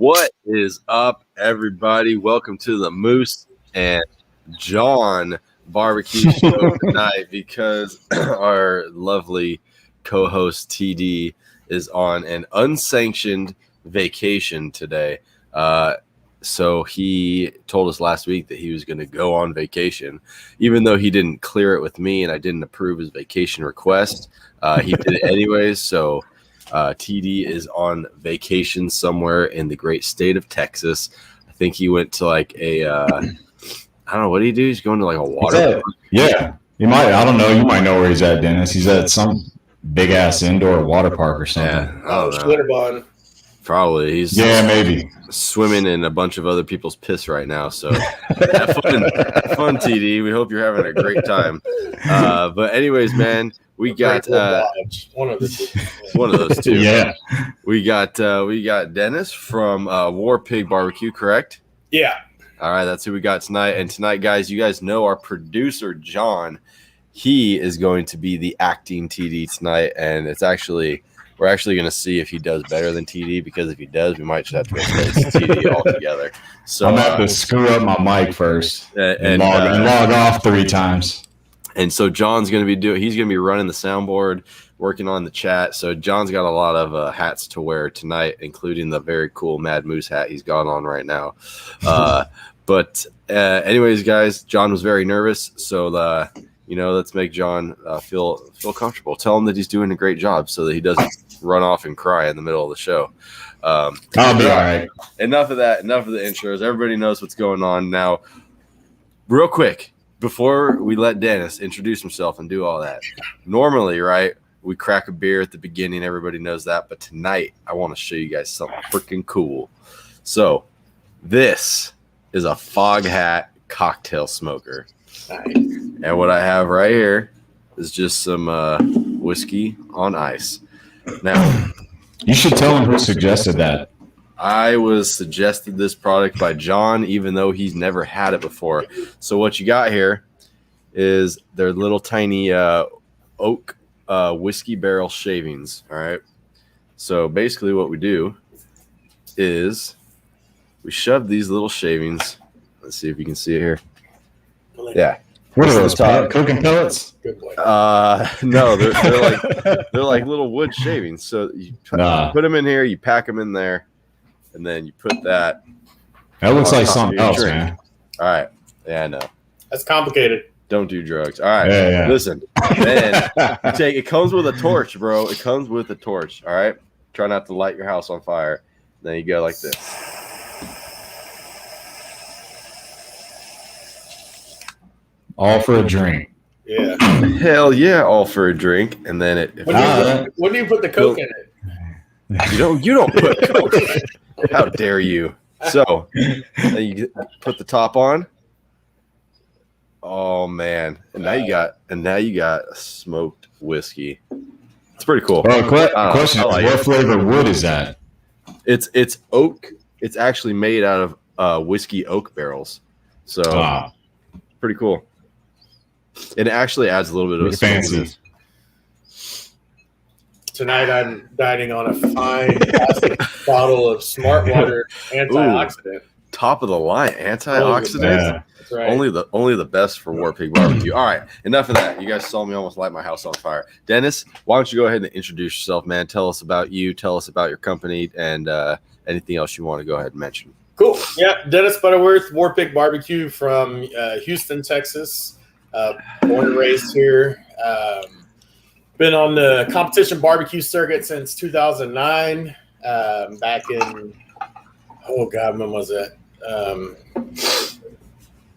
What is up, everybody? Welcome to the Moose and John barbecue show tonight because our lovely co-host TD is on an unsanctioned vacation today. So he told us last week that he was going to go on vacation, even though he didn't clear it with me and I didn't approve his vacation request. He did it anyways. So TD is on vacation somewhere in the great state of Texas. I think he went to like a, I don't know, what did he do? He's going to like a water park. Yeah, you might. I don't know. You might know where he's at, Dennis. He's at some big ass indoor water park or something. Yeah, Schlitterbahn. Probably. He's maybe swimming in a bunch of other people's piss right now. So have fun, TD. We hope you're having a great time. But anyways, man, we got one of those two. Yeah, we got Dennis from Warpig BBQ, correct? Yeah. All right, that's who we got tonight. And tonight, guys, you guys know our producer John. He is going to be the acting TD tonight, and we're actually going to see if he does better than TD, because if he does, we might just have to replace TD altogether. So I'm going to have to screw up my mic first and log off 3 times. And so John's going to be he's going to be running the soundboard, working on the chat. So John's got a lot of hats to wear tonight, including the very cool Mad Moose hat he's got on right now. But anyways, guys, John was very nervous. So let's make John feel comfortable. Tell him that he's doing a great job so that he doesn't run off and cry in the middle of the show. I'll be all right. Enough of that. Enough of the intros. Everybody knows what's going on now. Real quick, before we let Dennis introduce himself and do all that, normally, right, we crack a beer at the beginning. Everybody knows that. But tonight, I want to show you guys something freaking cool. So this is a Fog Hat cocktail smoker. Nice. And what I have right here is just some whiskey on ice. Now, you should tell him who suggested that. I was suggested this product by John, even though he's never had it before. So what you got here is their little tiny oak whiskey barrel shavings. All right. So basically what we do is we shove these little shavings. Let's see if you can see it here. Yeah. What are those? Cooking pellets? No, they're like little wood shavings. So you put them in here, you pack them in there, and then you put that. That looks like something else, man. All right. Yeah, I know. That's complicated. Don't do drugs. All right. Yeah. Listen, then it comes with a torch, bro. It comes with a torch. All right. Try not to light your house on fire. Then you go like this. All for a drink. Yeah. Hell yeah, all for a drink. And then when do you put the Coke in it? You don't put Coke in it. How dare you? So then you put the top on. Oh man. And now you got smoked whiskey. It's pretty cool. Question: what flavor wood is that? It's oak. It's actually made out of whiskey oak barrels. So pretty cool. It actually adds a little bit of fancy. Tonight I'm dining on a fine plastic bottle of Smart Water antioxidant. Ooh, top of the line antioxidants. Yeah. That's right. Only the best for Warpig BBQ. All right, enough of that. You guys saw me almost light my house on fire. Dennis, why don't you go ahead and introduce yourself, man? Tell us about you. Tell us about your company and anything else you want to go ahead and mention. Cool. Yeah, Dennis Butterworth, Warpig BBQ from Houston, Texas. Born and raised here. Been on the competition barbecue circuit since 2009. Back in, when was it?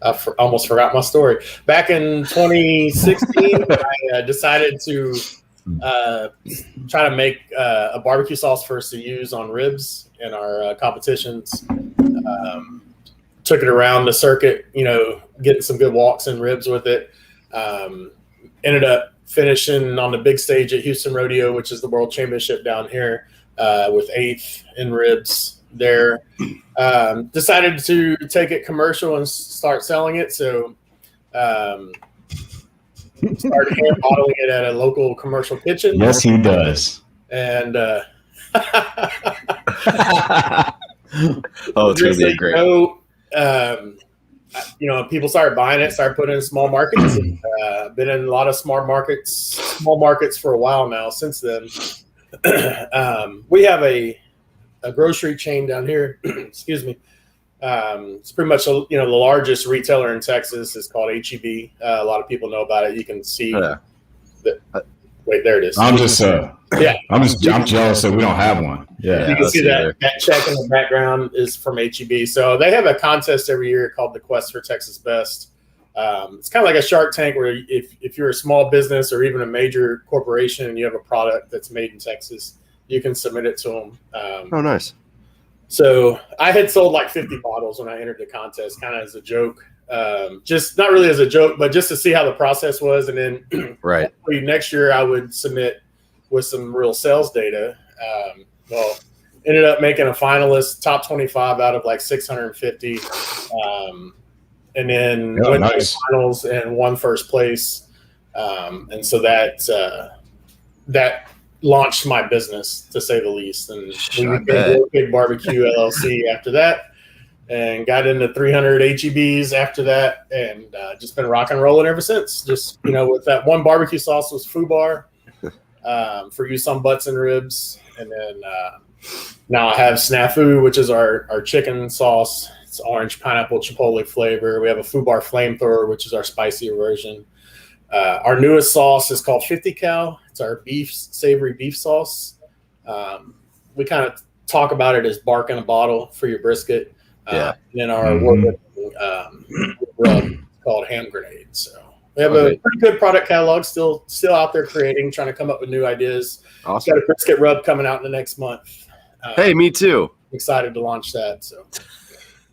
I almost forgot my story. Back in 2016, I decided to try to make a barbecue sauce for us to use on ribs in our competitions. Took it around the circuit, getting some good walks and ribs with it. Ended up finishing on the big stage at Houston Rodeo, which is the world championship down here, with 8th in ribs there. Decided to take it commercial and start selling it. So started hand modeling it at a local commercial kitchen. Yes, he does. And Oh, it's gonna be a great. People started buying it, started putting it in small markets. Been in a lot of small markets for a while now. Since then, we have a grocery chain down here. Excuse me. It's pretty much the largest retailer in Texas. It's called HEB. A lot of people know about it. You can see. Yeah. Wait, there it is. I'm jealous that we don't have one. Yeah, you can see that check in the background is from HEB. So they have a contest every year called the Quest for Texas Best. It's kind of like a Shark Tank where if you're a small business or even a major corporation and you have a product that's made in Texas, you can submit it to them. Oh, nice. So I had sold like 50 bottles when I entered the contest, kind of as a joke. Just not really as a joke, but just to see how the process was. And then next year I would submit with some real sales data. Ended up making a finalist, top 25 out of like 650. And then went to the finals and won first place. And so that launched my business, to say the least. And we became Warpig BBQ LLC after that, and got into 300 HEBs after that, and just been rock and rolling ever since. Just, with that one barbecue sauce was FUBAR for use on butts and ribs. And then now I have Snafu, which is our chicken sauce. It's orange pineapple chipotle flavor. We have a FUBAR flamethrower, which is our spicier version. Our newest sauce is called 50 Cal. It's our savory beef sauce. We kind of talk about it as bark in a bottle for your brisket. And then our rub called Ham Grenade. So we have a pretty good product catalog still out there creating, trying to come up with new ideas. Awesome. Got a brisket rub coming out in the next month. Hey, me too. Excited to launch that. So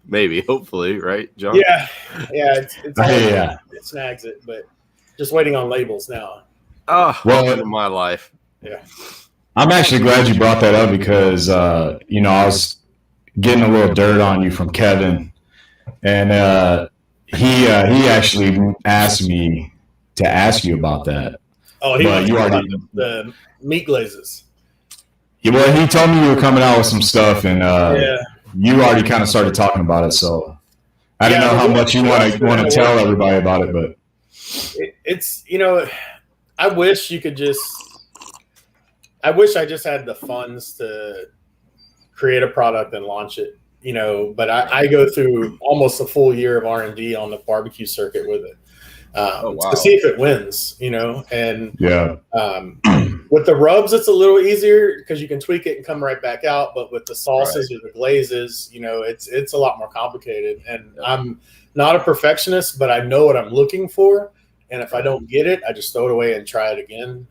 maybe, hopefully, right, John? Yeah. It's it snags it, but just waiting on labels now. Oh, welcome to my life. Yeah. I'm actually glad you brought that up because, I was getting a little dirt on you from Kevin, and he actually asked me to ask you about that. Oh, you already the meat glazes. Yeah, well, he told me you were coming out with some stuff, and you already kind of started talking about it. So I don't know how much you want to tell everybody about it, but it's I wish I just had the funds to create a product and launch it, but I go through almost a full year of R&D on the barbecue circuit with it to see if it wins, and with the rubs, it's a little easier because you can tweak it and come right back out. But with the sauces or the glazes, it's a lot more complicated. And I'm not a perfectionist, but I know what I'm looking for. And if I don't get it, I just throw it away and try it again.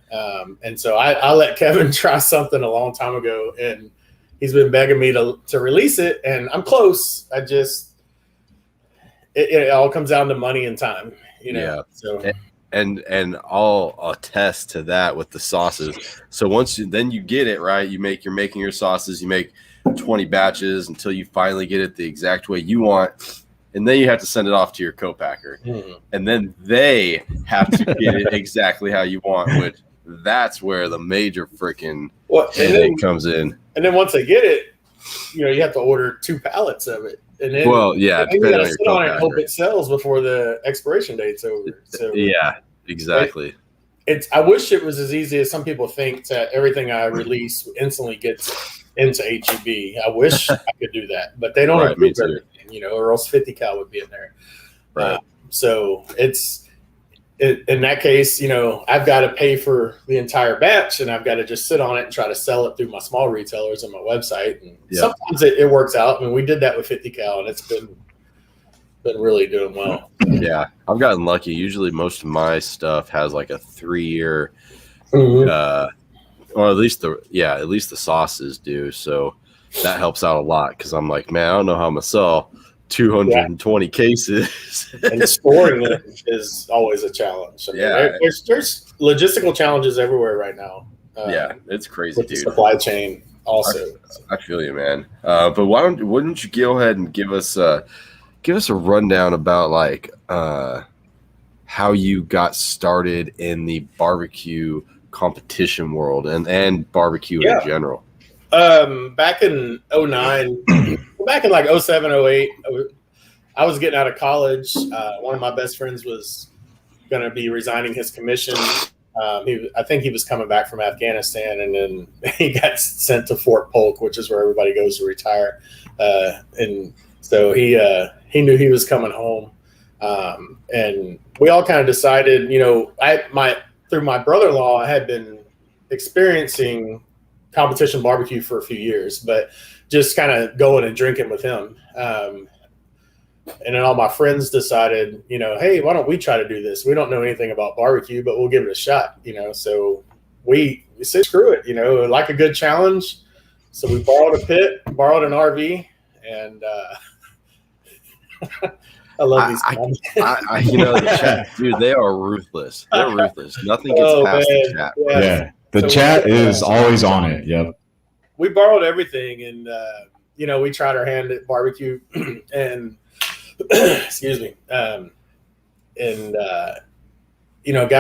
And so I let Kevin try something a long time ago, and he's been begging me to release it, and I'm close. It all comes down to money and time, Yeah. So and I'll attest to that with the sauces. So once you get it right, you're making your sauces. You make 20 batches until you finally get it the exact way you want. And then you have to send it off to your co-packer. And then they have to get it exactly how you want, which that's where the major freaking headache comes in. And then once they get it, you have to order 2 pallets of it. And then, you got to sit on it and hope it sells before the expiration date's over. So yeah, exactly. I wish it was as easy as some people think that everything I release instantly gets into HEB. I wish I could do that, but they don't approve everything, or else 50 cal would be in there. Right. So in that case, I've got to pay for the entire batch, and I've got to just sit on it and try to sell it through my small retailers and my website. And sometimes it works out. I mean, we did that with 50 cal, and it's been really doing well. Yeah, I've gotten lucky. Usually, most of my stuff has like a 3-year, or at least the sauces do. So that helps out a lot because I'm like, man, I don't know how I'm gonna sell 220 cases. And storing it is always a challenge. I mean, there's logistical challenges everywhere right now. It's crazy, with the supply chain also. I feel you, man. But wouldn't you go ahead and give us a rundown about like how you got started in the barbecue competition world and barbecue in general? Back in 2009, back in like 07, 08, I was getting out of college. One of my best friends was going to be resigning his commission. I think he was coming back from Afghanistan, and then he got sent to Fort Polk, which is where everybody goes to retire. And so he knew he was coming home. And we all kind of decided, through my brother-in-law, I had been experiencing competition barbecue for a few years, but just kind of going and drinking with him. And then all my friends decided, hey, why don't we try to do this? We don't know anything about barbecue, but we'll give it a shot, So we said, screw it, like a good challenge. So we borrowed a pit, borrowed an RV, and I love these guys. The chat, dude, they are ruthless. They're ruthless. Nothing gets past the chat. Yeah. The chat is always on it. Yep. We borrowed everything, and we tried our hand at barbecue, and excuse me, got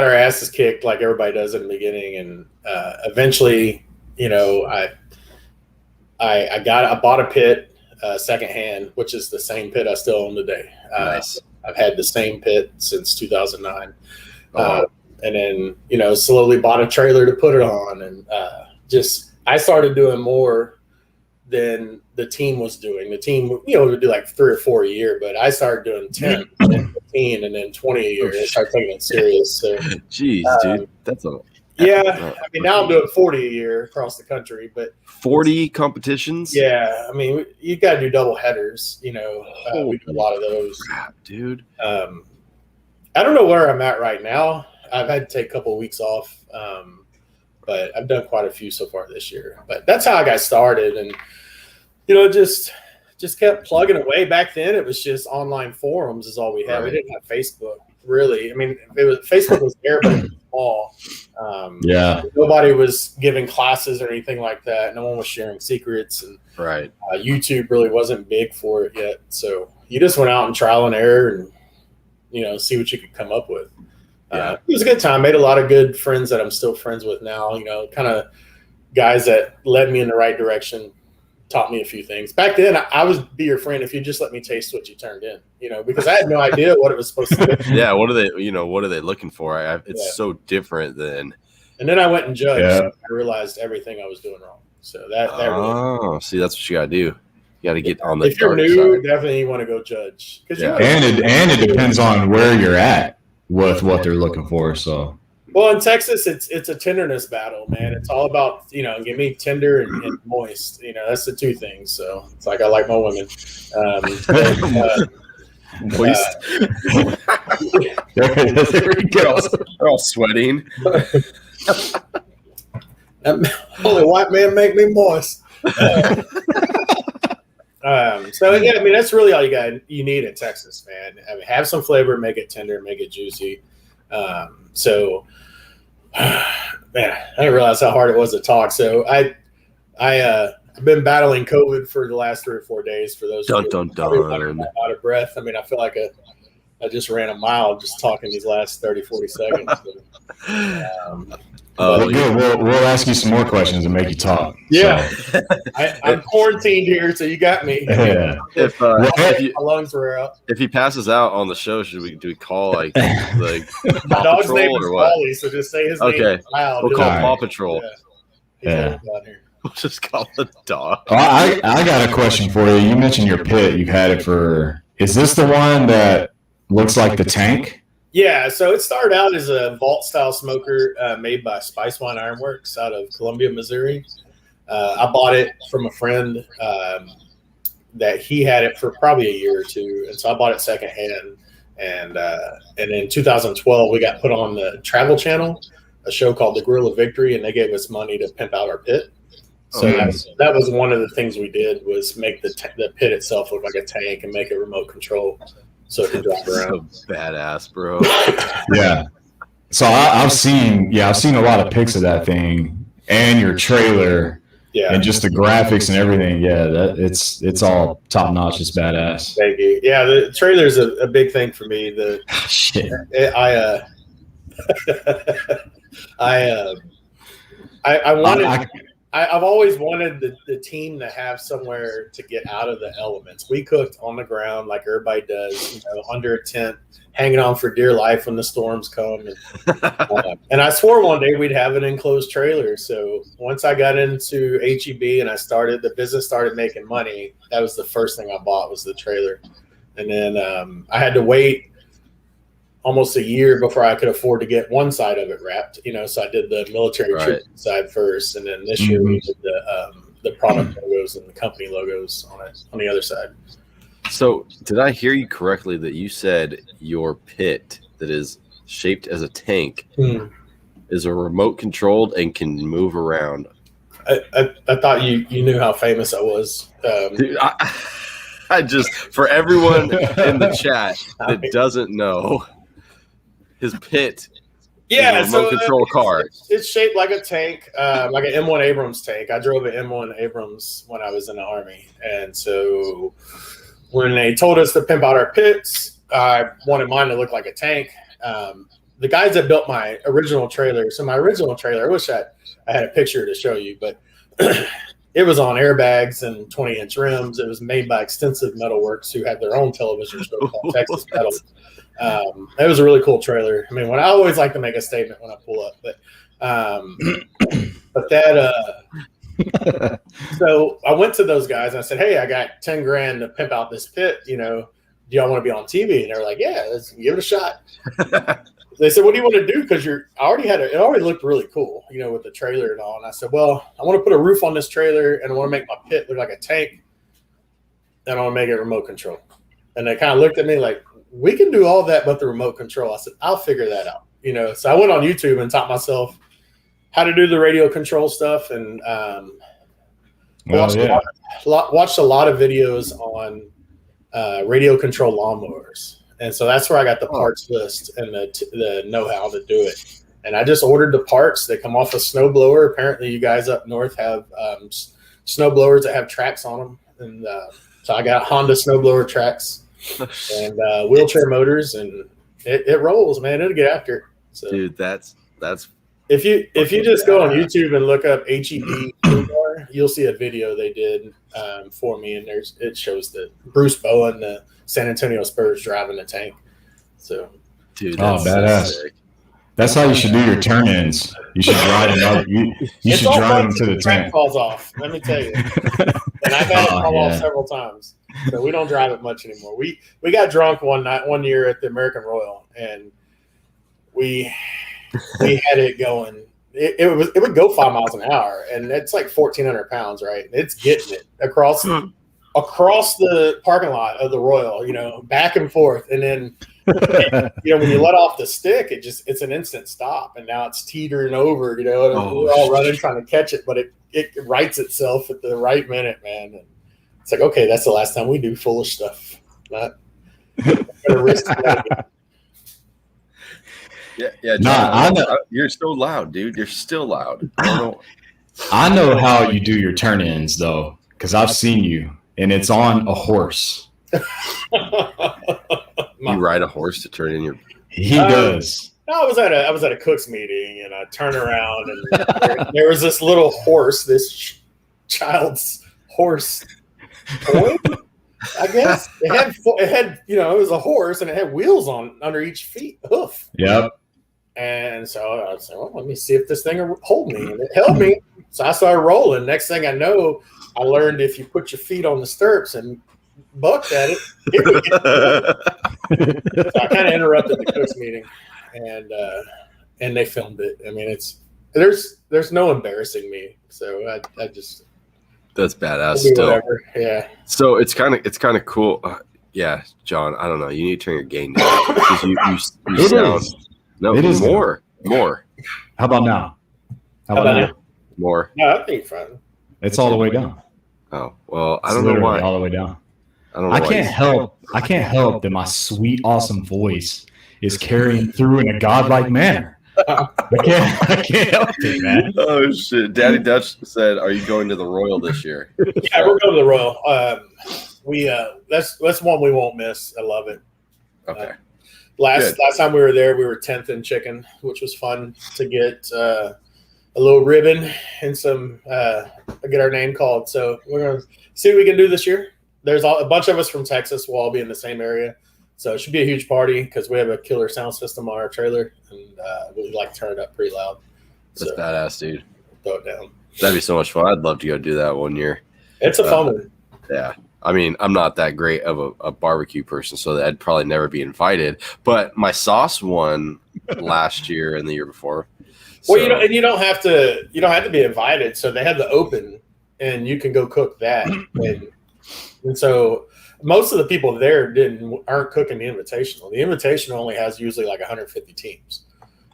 our asses kicked like everybody does in the beginning, and eventually, I bought a pit secondhand, which is the same pit I still own today. Nice. I've had the same pit since 2009. And then, slowly bought a trailer to put it on. And I started doing more than the team was doing. The team, would do like 3 or 4 a year, but I started doing 10, and 15, and then 20 a year. And started taking it serious. So, jeez, dude, that's a... Yeah, I mean, now I'm doing 40 a year across the country, but 40 competitions. Yeah, I mean, you got to do double headers. We do a lot of those. Crap, dude. I don't know where I'm at right now. I've had to take a couple of weeks off, but I've done quite a few so far this year. But that's how I got started, and just kept plugging away. Back then, it was just online forums is all we had. Right. We didn't have Facebook, really. I mean, Facebook was there, but it was small. Nobody was giving classes or anything like that. No one was sharing secrets, and YouTube really wasn't big for it yet. So you just went out and trial and error, and see what you could come up with. It was a good time. Made a lot of good friends that I'm still friends with now. Kind of guys that led me in the right direction, taught me a few things. Back then, I would be your friend if you just let me taste what you turned in. Because I had no idea what it was supposed to be. Yeah, what are they? What are they looking for? It's so different than. And then I went and judged. Yeah. And I realized everything I was doing wrong. So that really. See, that's what you got to do. You got to get on the. If you're new, side. Definitely you want to go judge. And it depends on where you're at with what they're looking for. So. Well, in Texas, it's a tenderness battle, man. It's all about, give me tender and moist. That's the two things. So it's like I like my women. Moist. They're all sweating. Only white man make me moist. So yeah, I mean that's really all you need in Texas, man. I mean, have some flavor, make it tender, make it juicy. Man, I didn't realize how hard it was to talk. So I've been battling COVID for the last 3 or 4 days. For those dun. I'm out of breath. I mean, I feel like I just ran a mile just talking these last 30, 40 seconds. We'll ask you some more questions and make you talk. Yeah, so. I'm quarantined here, so you got me. Yeah. If my lungs were out. If he passes out on the show, do we call like my dog's Patrol name is Wally, so just say his name loud. We'll call Paw Patrol. Yeah. We'll just call the dog. I got a question for you. You mentioned your pit. You've had it for. Is this the one that looks like the tank? Yeah, so it started out as a vault-style smoker made by Spice Wine Ironworks out of Columbia, Missouri. I bought it from a friend that he had it for probably a year or two, and so I bought it secondhand. And in 2012, we got put on the Travel Channel, a show called The Grill of Victory, and they gave us money to pimp out our pit. So that was one of the things we did was make the pit itself look like a tank and make it remote control. So it can drive around. So badass, bro. Yeah. So I've seen a lot of pics of that thing and your trailer, and just the graphics and everything. Yeah, it's all top notch. It's badass. Thank you. Yeah, the trailer's a big thing for me. Shit. I wanted. I've always wanted the team to have somewhere to get out of the elements. We cooked on the ground like everybody does, under a tent, hanging on for dear life when the storms come. And I swore one day we'd have an enclosed trailer. So once I got into HEB and the business started making money, that was the first thing I bought was the trailer. And then I had to wait almost a year before I could afford to get one side of it wrapped, so I did the military trip side first. And then this year we did the product logos and the company logos on the other side. So did I hear you correctly that you said your pit that is shaped as a tank is a remote controlled and can move around? I thought you knew how famous I was. Dude, I just, for everyone in the chat that doesn't know, his pit is a remote control car. It's shaped like a tank, like an M1 Abrams tank. I drove an M1 Abrams when I was in the Army. And so when they told us to pimp out our pits, I wanted mine to look like a tank. The guys that built my original trailer, I wish I had a picture to show you, but it was on airbags and 20-inch rims. It was made by Extensive Metalworks, who had their own television show called Texas Metal. It was a really cool trailer. I mean, I always like to make a statement when I pull up, but so I went to those guys and I said, "Hey, I got $10,000 to pimp out this pit. Do y'all want to be on TV?" And they were like, "Yeah, let's give it a shot." They said, "What do you want to do?" Because it already looked really cool, with the trailer and all. And I said, "Well, I want to put a roof on this trailer, and I want to make my pit look like a tank, and I want to make it remote control." And they kind of looked at me like, "We can do all that, but the remote control." I said, "I'll figure that out." So I went on YouTube and taught myself how to do the radio control stuff, and watched a lot of videos on radio control lawnmowers. And so that's where I got the parts list and the know-how to do it. And I just ordered the parts. They come off a snowblower. Apparently you guys up north have snowblowers that have tracks on them. And so I got Honda snowblower tracks and wheelchair motors, and it rolls, man. It'll get after it. So, dude, that's if you just go on YouTube and look up HEB toolbar, you'll see a video they did for me, and it shows the Bruce Bowen, the San Antonio Spurs driving the tank. So, dude, that's badass. So sick. That's how you should do your turn-ins. You should drive them up. You should drive them to the tank. Falls off. Let me tell you. And I've had it fall off several times. So we don't drive it much anymore. We got drunk one year at the American Royal, and we had it going. It would go 5 miles an hour, and it's like 1,400 pounds, right? It's getting it across the parking lot of the Royal, back and forth, and then when you let off the stick, it's an instant stop, and now it's teetering over, and we're all running trying to catch it, but it rights itself at the right minute, man. And it's like, okay, that's the last time we do foolish stuff. Not gonna risk it. Yeah, John, you're so loud, dude. You're still loud. I know how you do your turn-ins, though, because I've seen you, and it's on a horse. You ride a horse to turn in your... He does. I was at a Cook's meeting, and I turned around, and there was this little horse, this child's horse toy, I guess. It had it was a horse, and it had wheels on under each hoof. Yep. And so I said, well, let me see if this thing will hold me. And it held me. So I started rolling. Next thing I know, I learned if you put your feet on the stirrups and bucked at it would get So I kind of interrupted the Cook's meeting, and they filmed it. I mean, there's no embarrassing me. So I just... That's badass still. Whatever. Yeah. So it's kind of cool. Yeah, John, I don't know. You need to turn your gain down. Because you sound... No, it is more. How about now? More. No, I think fine. It's all the way down. Oh, well, I don't know why. All the way down. I don't know. I can't help that my sweet, awesome voice is carrying through in a godlike manner. I can't help it, man. Oh shit! Daddy Dutch said, "Are you going to the Royal this year?" Yeah, we're going to the Royal. That's one we won't miss. I love it. Okay. Last time we were there, we were 10th in chicken, which was fun to get. a little ribbon and some get our name called. So we're gonna see what we can do this year. There's a bunch of us from Texas. We'll all be in the same area, so it should be a huge party because we have a killer sound system on our trailer, and we like to turn it up pretty loud. That's badass, dude. Throw it down. That'd be so much fun. I'd love to go do that one year. It's a fun one. Yeah. I mean, I'm not that great of a barbecue person, so I'd probably never be invited. But my sauce won last year and the year before. Well, you don't have to be invited. So they have the open, and you can go cook that. And so most of the people there aren't cooking the Invitational. The Invitational only has usually like 150 teams.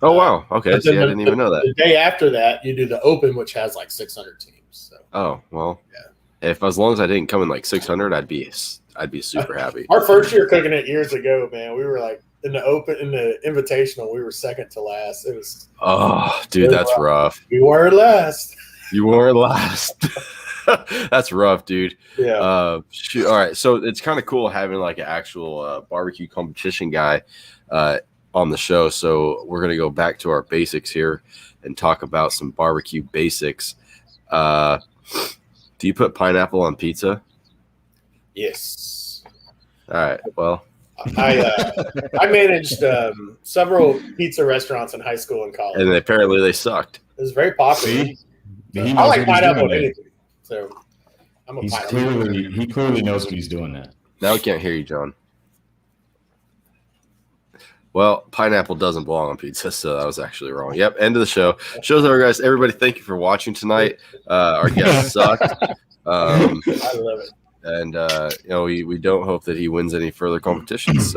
Oh wow! Okay, see, I didn't even know that. The day after that, you do the open, which has like 600 teams. So. Oh well, yeah. If as long as I didn't come in like 600, I'd be super happy. Our first year cooking it years ago, man, we were like in the Invitational, we were second to last. It was dude, that's rough. We were last. You weren't last. That's rough, dude. Yeah. Shoot. All right, so it's kind of cool having like an actual barbecue competition guy on the show. So we're gonna go back to our basics here and talk about some barbecue basics. Do you put pineapple on pizza? Yes. All right. Well, I managed several pizza restaurants in high school and college, and apparently they sucked. It was very popular. I like pineapple anything, so I'm a pineapple. He clearly knows what he's doing. That now I can't hear you, John. Well, pineapple doesn't belong on pizza, so that was actually wrong. Yep, end of the show. Show's over, guys. Everybody, thank you for watching tonight. Our guest sucked. I love it. And we don't hope that he wins any further competitions.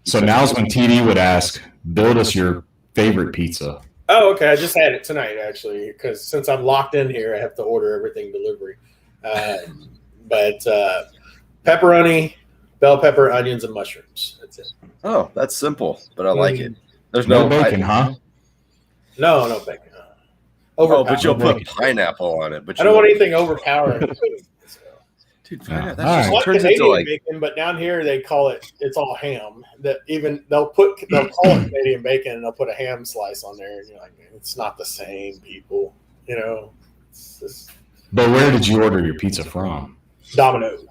So now's when TD would ask, build us your favorite pizza. Oh, okay. I just had it tonight, actually, because since I'm locked in here, I have to order everything delivery. But pepperoni, bell pepper, onions, and mushrooms. That's it. Oh, that's simple, but I like it. There's no bacon, huh? No bacon. But you'll put pineapple on it. But I don't want anything overpowering. Dude, that's just like Canadian bacon, but down here they call it's all ham. They'll call it Canadian bacon and they'll put a ham slice on there, and you're like, it's not the same, people. But where did you order your pizza from? Domino's.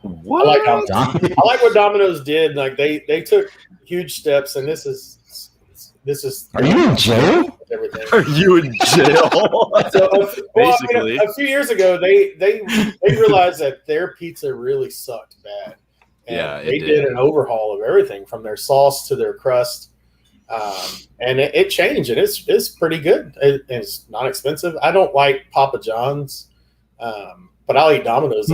What? I like what Domino's did. Like they took huge steps, and this is. Are you in jail? Everything. Are you in jail? Basically, a few years ago, they realized that their pizza really sucked bad. And they did an overhaul of everything from their sauce to their crust, and it changed, and it's pretty good. It's not expensive. I don't like Papa John's, but I'll eat Domino's.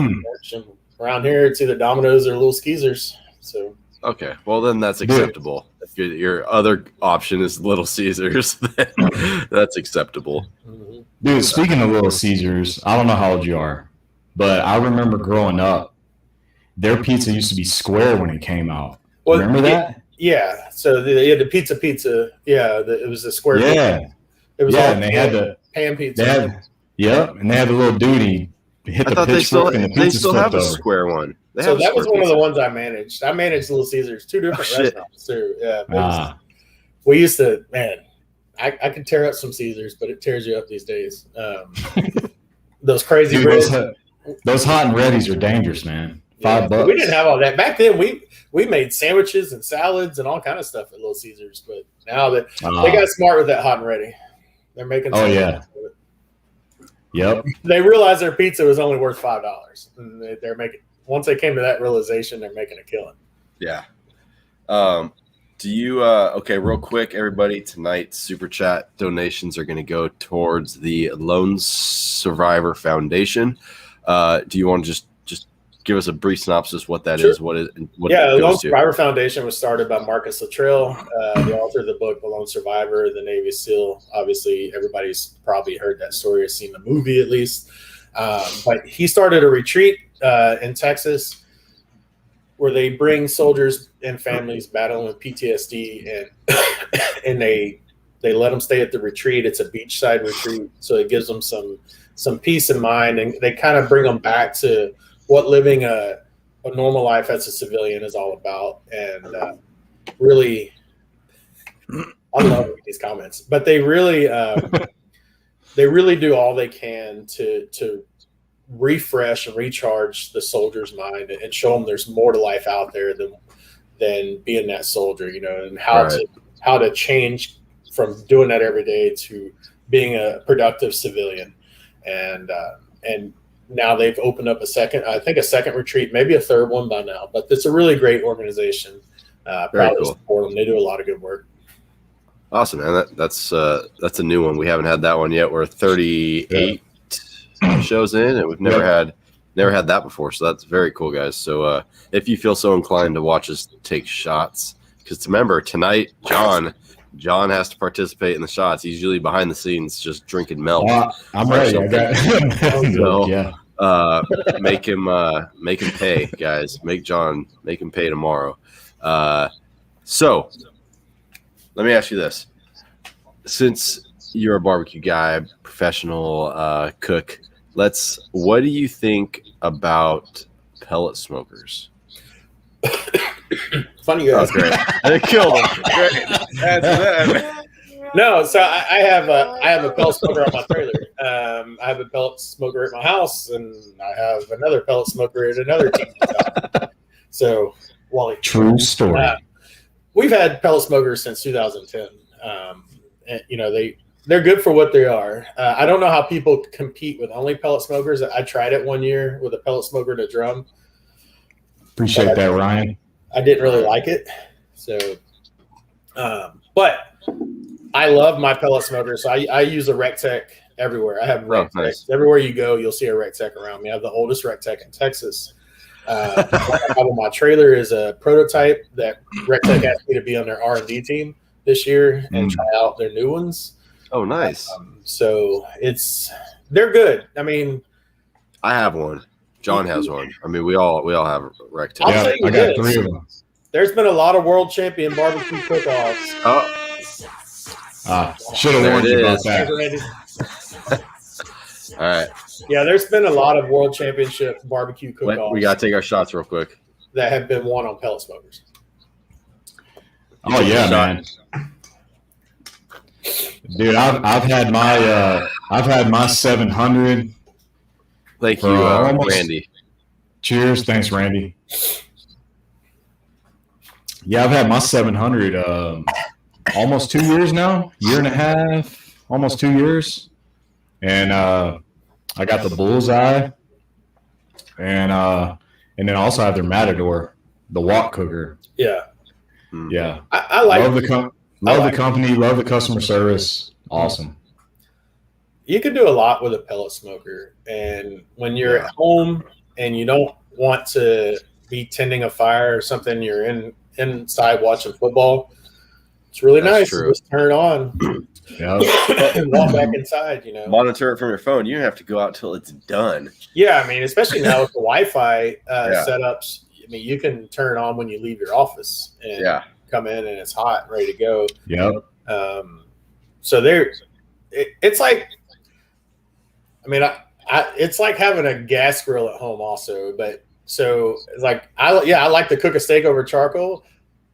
Around here, it's either Domino's or Little Skeezers. So okay, well then that's acceptable. If your other option is Little Caesars, then that's acceptable. Dude, speaking of Little Caesars, I don't know how old you are, but I remember growing up, their pizza used to be square when it came out. Well, remember that? Yeah. So they had the pizza. Yeah, it was the square. Yeah. Pizza. It was and they had the pan pizza. And they had the little duty. Hit the pitchfork and the pizza still have a square one. So that was one of the ones I managed. I managed Little Caesars, 2 different restaurants too. Yeah. We used to, man, I could tear up some Caesars, but it tears you up these days. Those crazy breads. Those hot and readies are dangerous, man. $5. We didn't have all that. Back then we made sandwiches and salads and all kind of stuff at Little Caesars, but now that they got smart with that hot and ready. They're making Yep. They realized their pizza was only worth $5, and they're making. Once they came to that realization, they're making a killing. Yeah. Do you? Okay, real quick, everybody. Tonight, super chat donations are going to go towards the Lone Survivor Foundation. Do you want to just give us a brief synopsis what that is? What the Lone Survivor Foundation was started by Marcus Luttrell, the author of the book The Lone Survivor, the Navy SEAL. Obviously, everybody's probably heard that story or seen the movie at least. But he started a retreat in Texas where they bring soldiers and families battling with PTSD, and they let them stay at the retreat. It's a beachside retreat, so it gives them some peace of mind, and they kind of bring them back to what living a normal life as a civilian is all about. And really, I love these comments, but they really they really do all they can to refresh and recharge the soldier's mind and show them there's more to life out there than being that soldier, and how to change from doing that every day to being a productive civilian. And now they've opened up a second retreat, maybe a third one by now, but it's a really great organization. Proud to support them. They do a lot of good work. Awesome, man. That's a new one. We haven't had that one yet. We're 38 shows in, and we've never had that before. So that's very cool, guys. So if you feel so inclined to watch us take shots, because remember tonight, John has to participate in the shots. He's usually behind the scenes, just drinking milk. I'm ready. I got make him pay, guys. Make him pay tomorrow. So let me ask you this: since you're a barbecue guy, professional cook, what do you think about pellet smokers? Funny you ask. Great. They killed him. Great. That's that. No, so I have a pellet smoker on my trailer. I have a pellet smoker at my house, and I have another pellet smoker at another team's house. So, Wally. True story. We've had pellet smokers since 2010. And, they're good for what they are. I don't know how people compete with only pellet smokers. I tried it one year with a pellet smoker and a drum. Appreciate that, Ryan. I didn't really like it. So, but I love my pellet smoker. So I use a RecTech everywhere. I have RecTech. Nice. Everywhere you go, you'll see a RecTech around me. I have the oldest RecTech in Texas. What I have on my trailer is a prototype that RecTech asked me to be on their R&D team this year and try out their new ones. Oh, nice. So they're good. I mean, I have one. John has one. I mean, we all have RecTech. Yeah, I got 3 of them. There's been a lot of world champion barbecue cook-offs. Should have warned you about that. All right. Yeah, there's been a lot of world championship barbecue cook-offs. We got to take our shots real quick. That have been won on pellet smokers. Oh yeah, man. Dude, I've had my 700. Thank you, Randy. Cheers, thanks, Randy. Yeah, I've had my 700 almost 2 years now, year and a half, almost 2 years, and I got the Bullseye, and then I also have their Matador, the wok cooker. Yeah, yeah. I like the company, love the customer service. Awesome. You can do a lot with a pellet smoker, and when you're at home and you don't want to be tending a fire or something, you're inside watching football. It's really nice to just turn it on and walk back inside. Monitor it from your phone. You don't have to go out till it's done. Yeah, I mean, especially now with the Wi-Fi setups. I mean, you can turn it on when you leave your office and come in, and it's hot and ready to go. Yep. So it's like. I mean, it's like having a gas grill at home also, but so it's like, I like to cook a steak over charcoal,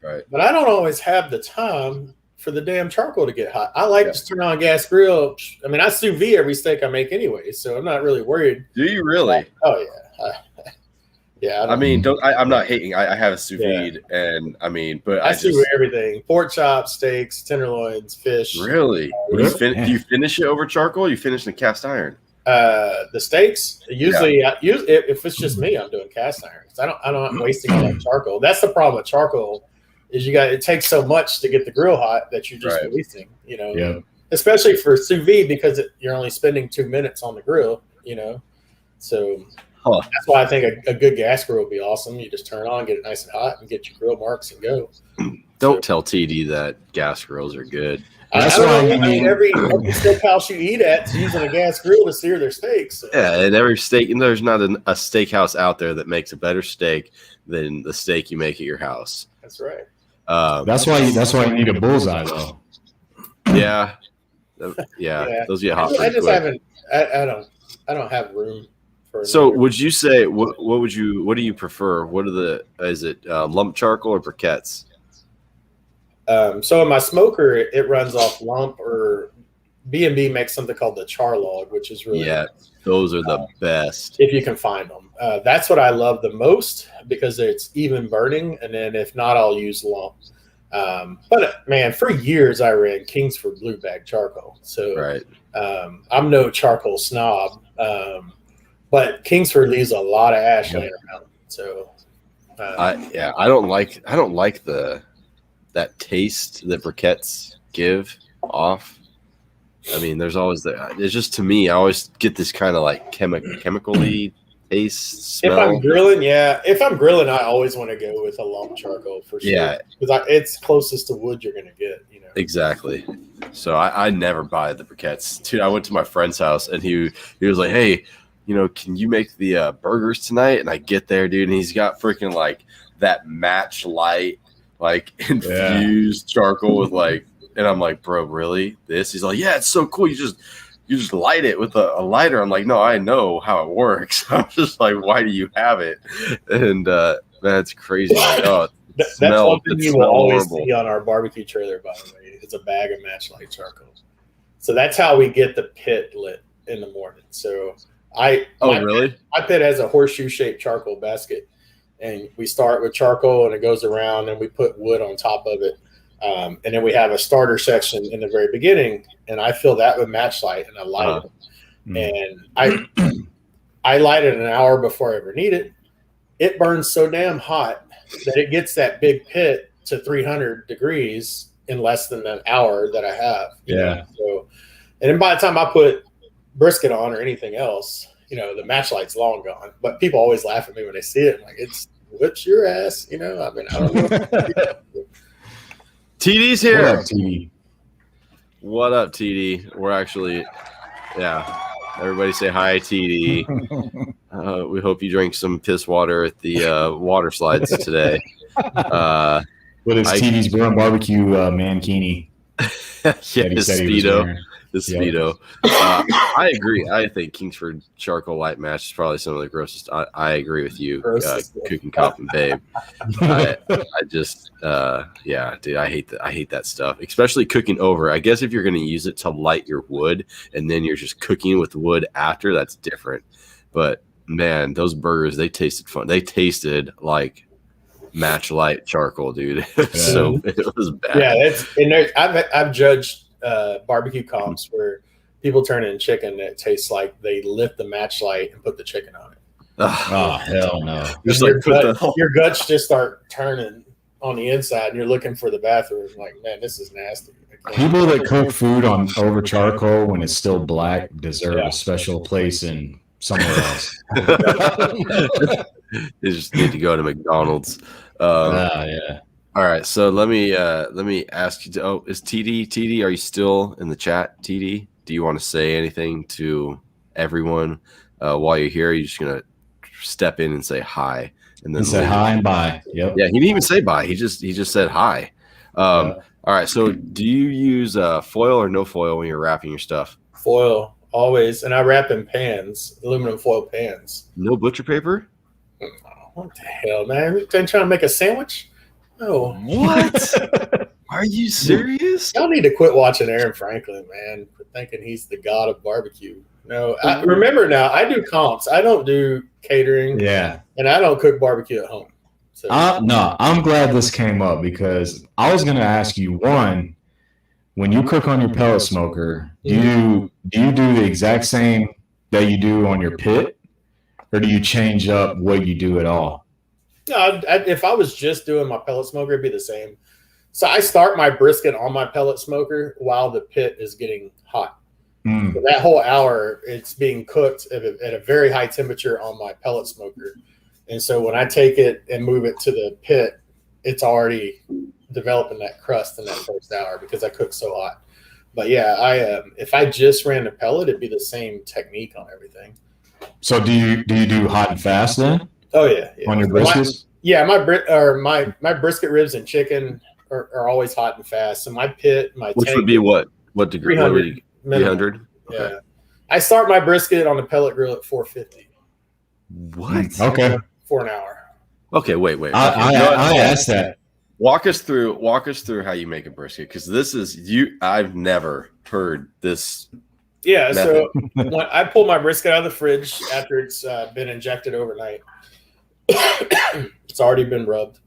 right? But I don't always have the time for the damn charcoal to get hot. I like to turn on a gas grill. I mean, I sous vide every steak I make anyway, so I'm not really worried. Do you really? Oh yeah. Yeah. I'm not hating. I have a sous vide, and I mean, but I sous vide everything: pork chops, steaks, tenderloins, fish. Really? Do you finish it over charcoal? Or you finish in cast iron? The steaks usually, if it's just me, I'm doing cast iron. I'm not wasting all that charcoal. That's the problem with charcoal is it takes so much to get the grill hot that you're just wasting. Especially for sous vide because you're only spending 2 minutes on the grill. So that's why I think a good gas grill would be awesome. You just turn it on, get it nice and hot, and get your grill marks and go. Don't tell TD that gas grills are good. That's why every steakhouse you eat at is using a gas grill to sear their steaks. So. Yeah, and every steak, and there's not a steakhouse out there that makes a better steak than the steak you make at your house. That's right. That's why you need a Bullseye though. Yeah. Those get hot. I just haven't. I don't have room for. So, would you say what do you prefer? Is it lump charcoal or briquettes? So in my smoker, it runs off lump or B&B makes something called the char log, which is really those are the best if you can find them. That's what I love the most because it's even burning, and then if not, I'll use lump. But man, for years I ran Kingsford Blue Bag charcoal, so I'm no charcoal snob, but Kingsford leaves a lot of ash laying around. So I don't like that taste that briquettes give off. I mean, there's always it's just, to me, I always get this kind of like chemical-y taste smell. If I'm grilling, I always want to go with a lump charcoal for sure. Yeah, because it's closest to wood you're gonna get. Exactly. So I never buy the briquettes. Dude, I went to my friend's house and he was like, "Hey, can you make the burgers tonight?" And I get there, dude, and he's got freaking like that match light, like infused charcoal with like. And I'm like, "Bro, really? This?" He's like, "Yeah, it's so cool. You just light it with a lighter." I'm like, "No, I know how it works." I'm just like, "Why do you have it?" And that's crazy. Like, that's one thing you will always see on our barbecue trailer, by the way. It's a bag of matchlight charcoal. So that's how we get the pit lit in the morning. So my pit has a horseshoe-shaped charcoal basket, and we start with charcoal, and it goes around, and we put wood on top of it. And then we have a starter section in the very beginning, and I fill that with matchlight, and I light it. And I light it an hour before I ever need it. It burns so damn hot that it gets that big pit to 300 degrees in less than an hour that I have. You know? So, and then by the time I put brisket on or anything else, the matchlight's long gone. But people always laugh at me when they see it. I'm like, it's whips your ass. I mean, I don't know. TD's here. What up, TD? What up, TD? We're actually, everybody say hi, TD. We hope you drink some piss water at the water slides today. What is TD's Brewing Barbecue mankini? Speedo. The Speedo. I agree. I think Kingsford Charcoal Light Match is probably some of the grossest. I agree with you, Cooking Cop and Babe. I just, dude, I hate that stuff, especially cooking over. I guess if you're going to use it to light your wood and then you're just cooking with wood after, that's different. But man, those burgers, they tasted fun. They tasted like match light charcoal, dude. So it was bad. Yeah, I've judged barbecue comps where people turn in chicken that tastes like they lit the match light and put the chicken on it. Oh hell no! Just your guts just start turning on the inside, and you're looking for the bathroom. Like, man, this is nasty. People that cook food on over charcoal when it's still black deserve a special place in somewhere else. They just need to go to McDonald's. All right, so let me ask you. Is TD? Are you still in the chat, TD? Do you want to say anything to everyone while you're here? Are you just gonna step in and say hi? And then say hi and bye. Yep. Yeah, he didn't even say bye. He just said hi. All right. So, do you use foil or no foil when you're wrapping your stuff? Foil always, and I wrap in pans, aluminum foil pans. No butcher paper? Oh, what the hell, man? You trying to make a sandwich? Oh, what? Are you serious? Y'all need to quit watching Aaron Franklin, man. Quit thinking he's the god of barbecue. No, I remember now. I do comps. I don't do catering. Yeah, and I don't cook barbecue at home. So. No, I'm glad this came up because I was going to ask you, one, when you cook on your pellet smoker, do you do the exact same that you do on your pit, or do you change up what you do at all? No, if I was just doing my pellet smoker, it'd be the same. So I start my brisket on my pellet smoker while the pit is getting hot. So that whole hour, it's being cooked at a very high temperature on my pellet smoker. And so when I take it and move it to the pit, it's already developing that crust in that first hour because I cook so hot. But yeah, if I just ran the pellet, it'd be the same technique on everything. So do you do hot and fast then? Oh yeah. On your briskets? My brisket ribs and chicken are always hot and fast. So my pit, which would be what degree? 300. 300. Yeah. Okay. I start my brisket on the pellet grill at 450. What? Okay. For an hour. Okay, wait. I asked that. walk us through how you make a brisket, because this is I've never heard this. Yeah, method. so when I pull my brisket out of the fridge after it's been injected overnight, it's already been rubbed.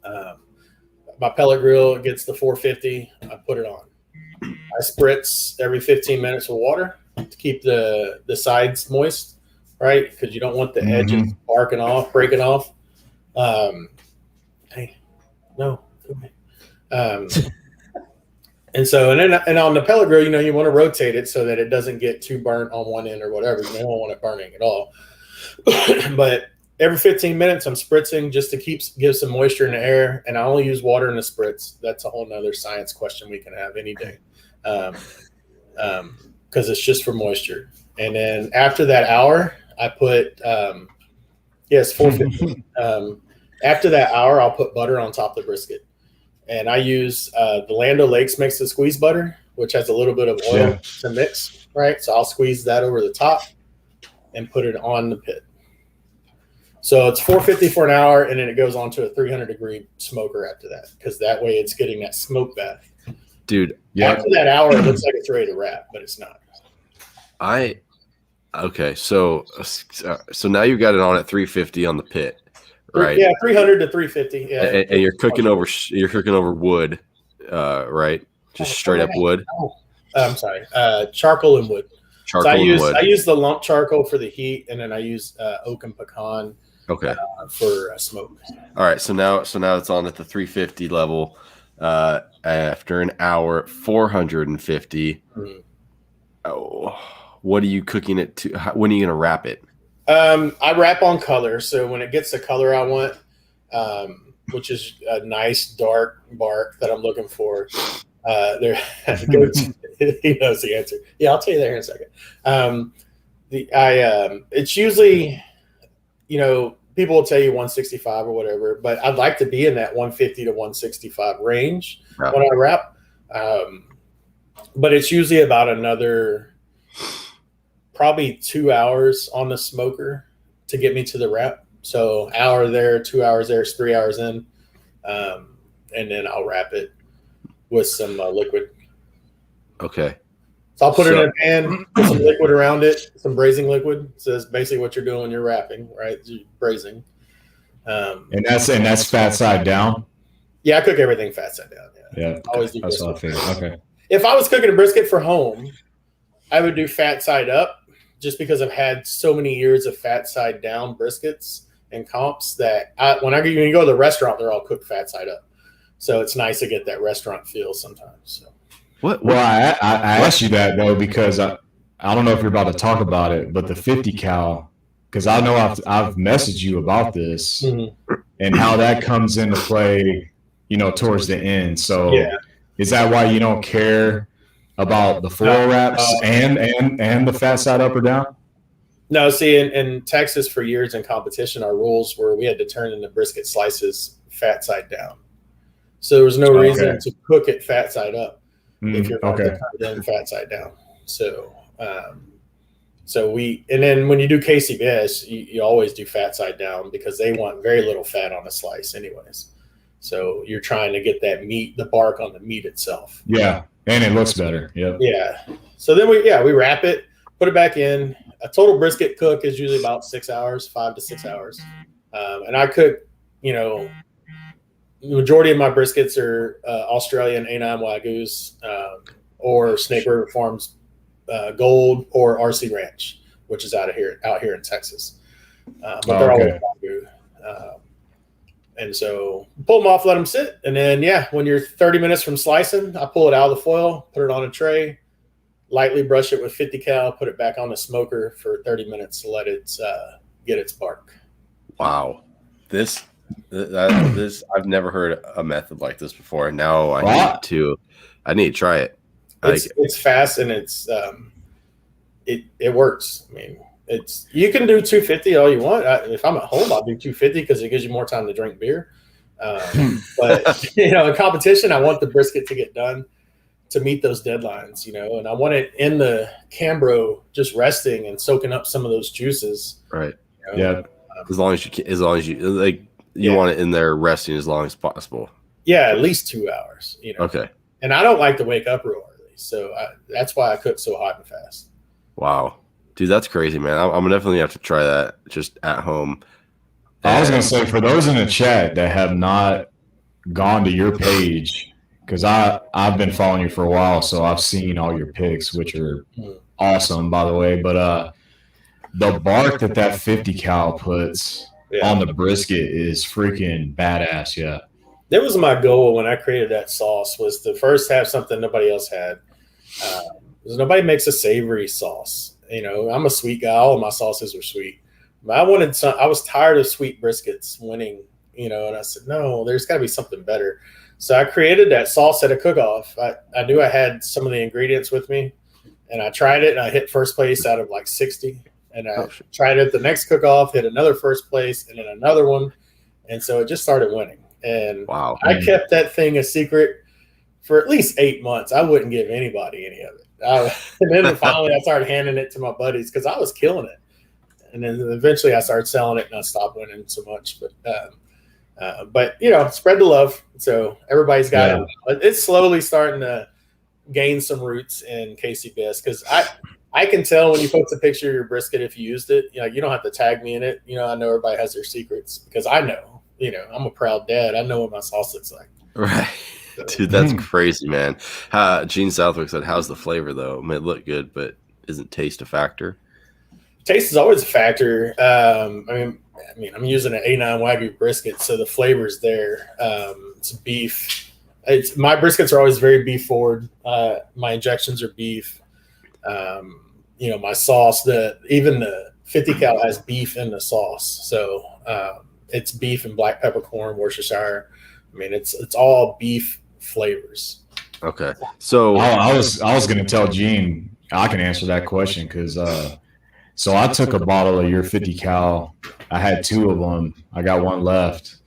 My pellet grill gets the 450. I put it on. I spritz every 15 minutes with water to keep the sides moist, right? Because you don't want the edges breaking off. Hey, no. And so, and on the pellet grill, you want to rotate it so that it doesn't get too burnt on one end or whatever. You don't want it burning at all. But every 15 minutes, I'm spritzing just to give some moisture in the air. And I only use water in the spritz. That's a whole nother science question we can have any day. Because it's just for moisture. And then after that hour, I put, it's 450. After that hour, I'll put butter on top of the brisket. And I use the Land O'Lakes mix of squeeze butter, which has a little bit of oil to mix, right? So I'll squeeze that over the top and put it on the pit. So it's 450 for an hour, and then it goes on to a 300-degree smoker after that, because that way it's getting that smoke bath. Dude, after that hour, it looks like it's ready to wrap, but it's not. Okay, so now you got it on at 350 on the pit. Right. Yeah, 300 to 350. Yeah. And you're cooking over wood, right? Just straight up wood. I'm sorry, charcoal and wood. Charcoal and wood. I use the lump charcoal for the heat, and then I use oak and pecan. Okay. For smoke. All right. So now it's on at the 350 level. After an hour, 450. Mm-hmm. Oh, what are you cooking it to? When are you gonna wrap it? I wrap on color, so when it gets the color I want, which is a nice dark bark that I'm looking for, he knows the answer. Yeah, I'll tell you that here in a second. It's usually, people will tell you 165 or whatever, but I'd like to be in that 150 to 165 range when I wrap. But it's usually about another probably 2 hours on the smoker to get me to the wrap. So hour there, 2 hours there, it's 3 hours in. And then I'll wrap it with some liquid. Okay. So I'll put it in a pan, put some liquid around it, some braising liquid. So that's basically what you're doing when you're wrapping, right? You're braising. And that's fat side down? Yeah, I cook everything fat side down. Yeah. Always do that's brisket. what I figured. Okay. If I was cooking a brisket for home, I would do fat side up, just because I've had so many years of fat side down briskets and comps that when you go to the restaurant, they're all cooked fat side up. So it's nice to get that restaurant feel sometimes. So. Well, I asked you that though because I don't know if you're about to talk about it, but the 50 cal, because I know I've messaged you about this and how that comes into play, towards the end. So is that why you don't care about the foil wraps and the fat side up or down? No, see, in Texas for years in competition, our rules were we had to turn in the brisket slices fat side down. So there was no reason to cook it fat side up if you're going to turn it in fat side down. So, and then when you do KCBS, you always do fat side down because they want very little fat on a slice anyways. So you're trying to get that meat, the bark on the meat itself. Yeah. And it looks better. Yep. Yeah. So then we wrap it, put it back in. A total brisket cook is usually about 6 hours, 5 to 6 hours. And I cook, the majority of my briskets are Australian A9 Wagyus or Snake River Farms Gold or RC Ranch, which is out here in Texas. But they're always Wagyu. And so pull them off, let them sit. And then, when you're 30 minutes from slicing, I pull it out of the foil, put it on a tray, lightly brush it with 50 cal, put it back on the smoker for 30 minutes to let it get its bark. Wow. This I've never heard a method like this before. And now I need to try it. It's fast and it's it works. I mean, you can do 250 all you want. If I'm at home, I'll do 250 because it gives you more time to drink beer. But in competition, I want the brisket to get done to meet those deadlines. And I want it in the Cambro just resting and soaking up some of those juices. Right. Yeah. As long as you want it in there resting as long as possible. Yeah, at least 2 hours. Okay. And I don't like to wake up real early, so that's why I cook so hot and fast. Wow, dude, that's crazy, man. I'm definitely have to try that just at home. I was gonna say, for those in the chat that have not gone to your page, because I've been following you for a while, so I've seen all your pics, which are awesome, by the way. But the bark that 50 cal puts on the brisket is freaking badass. Yeah, that was my goal when I created that sauce, was to first have something nobody else had. Nobody makes a savory sauce. I'm a sweet guy. All of my sauces are sweet. But I was tired of sweet briskets winning, and I said, no, there's got to be something better. So I created that sauce at a cook-off. I knew I had some of the ingredients with me, and I tried it, and I hit first place out of like 60. And I tried it at the next cook-off, hit another first place, and then another one. And so it just started winning. And wow. I kept that thing a secret for at least 8 months. I wouldn't give anybody any of it. And then finally I started handing it to my buddies because I was killing it. And then eventually I started selling it and I stopped winning so much. But spread the love. So everybody's got it. It's slowly starting to gain some roots in KC Biss, because I can tell when you post a picture of your brisket if you used it. You don't have to tag me in it. I know everybody has their secrets because I know. I'm a proud dad. I know what my sauce looks like. Right. So. Dude, that's crazy, man. Gene Southwick said, how's the flavor, though? It may look good, but isn't taste a factor? Taste is always a factor. I'm using an A9 Wagyu brisket, so the flavor's there. It's beef. My briskets are always very beef forward. My injections are beef. My sauce, even the 50 cal has beef in the sauce. So it's beef and black peppercorn, Worcestershire. It's all beef flavors. Okay. So I was going to tell Gene, I can answer that question because so I took a bottle of your 50 cal. I had 2 of them. I got 1 left.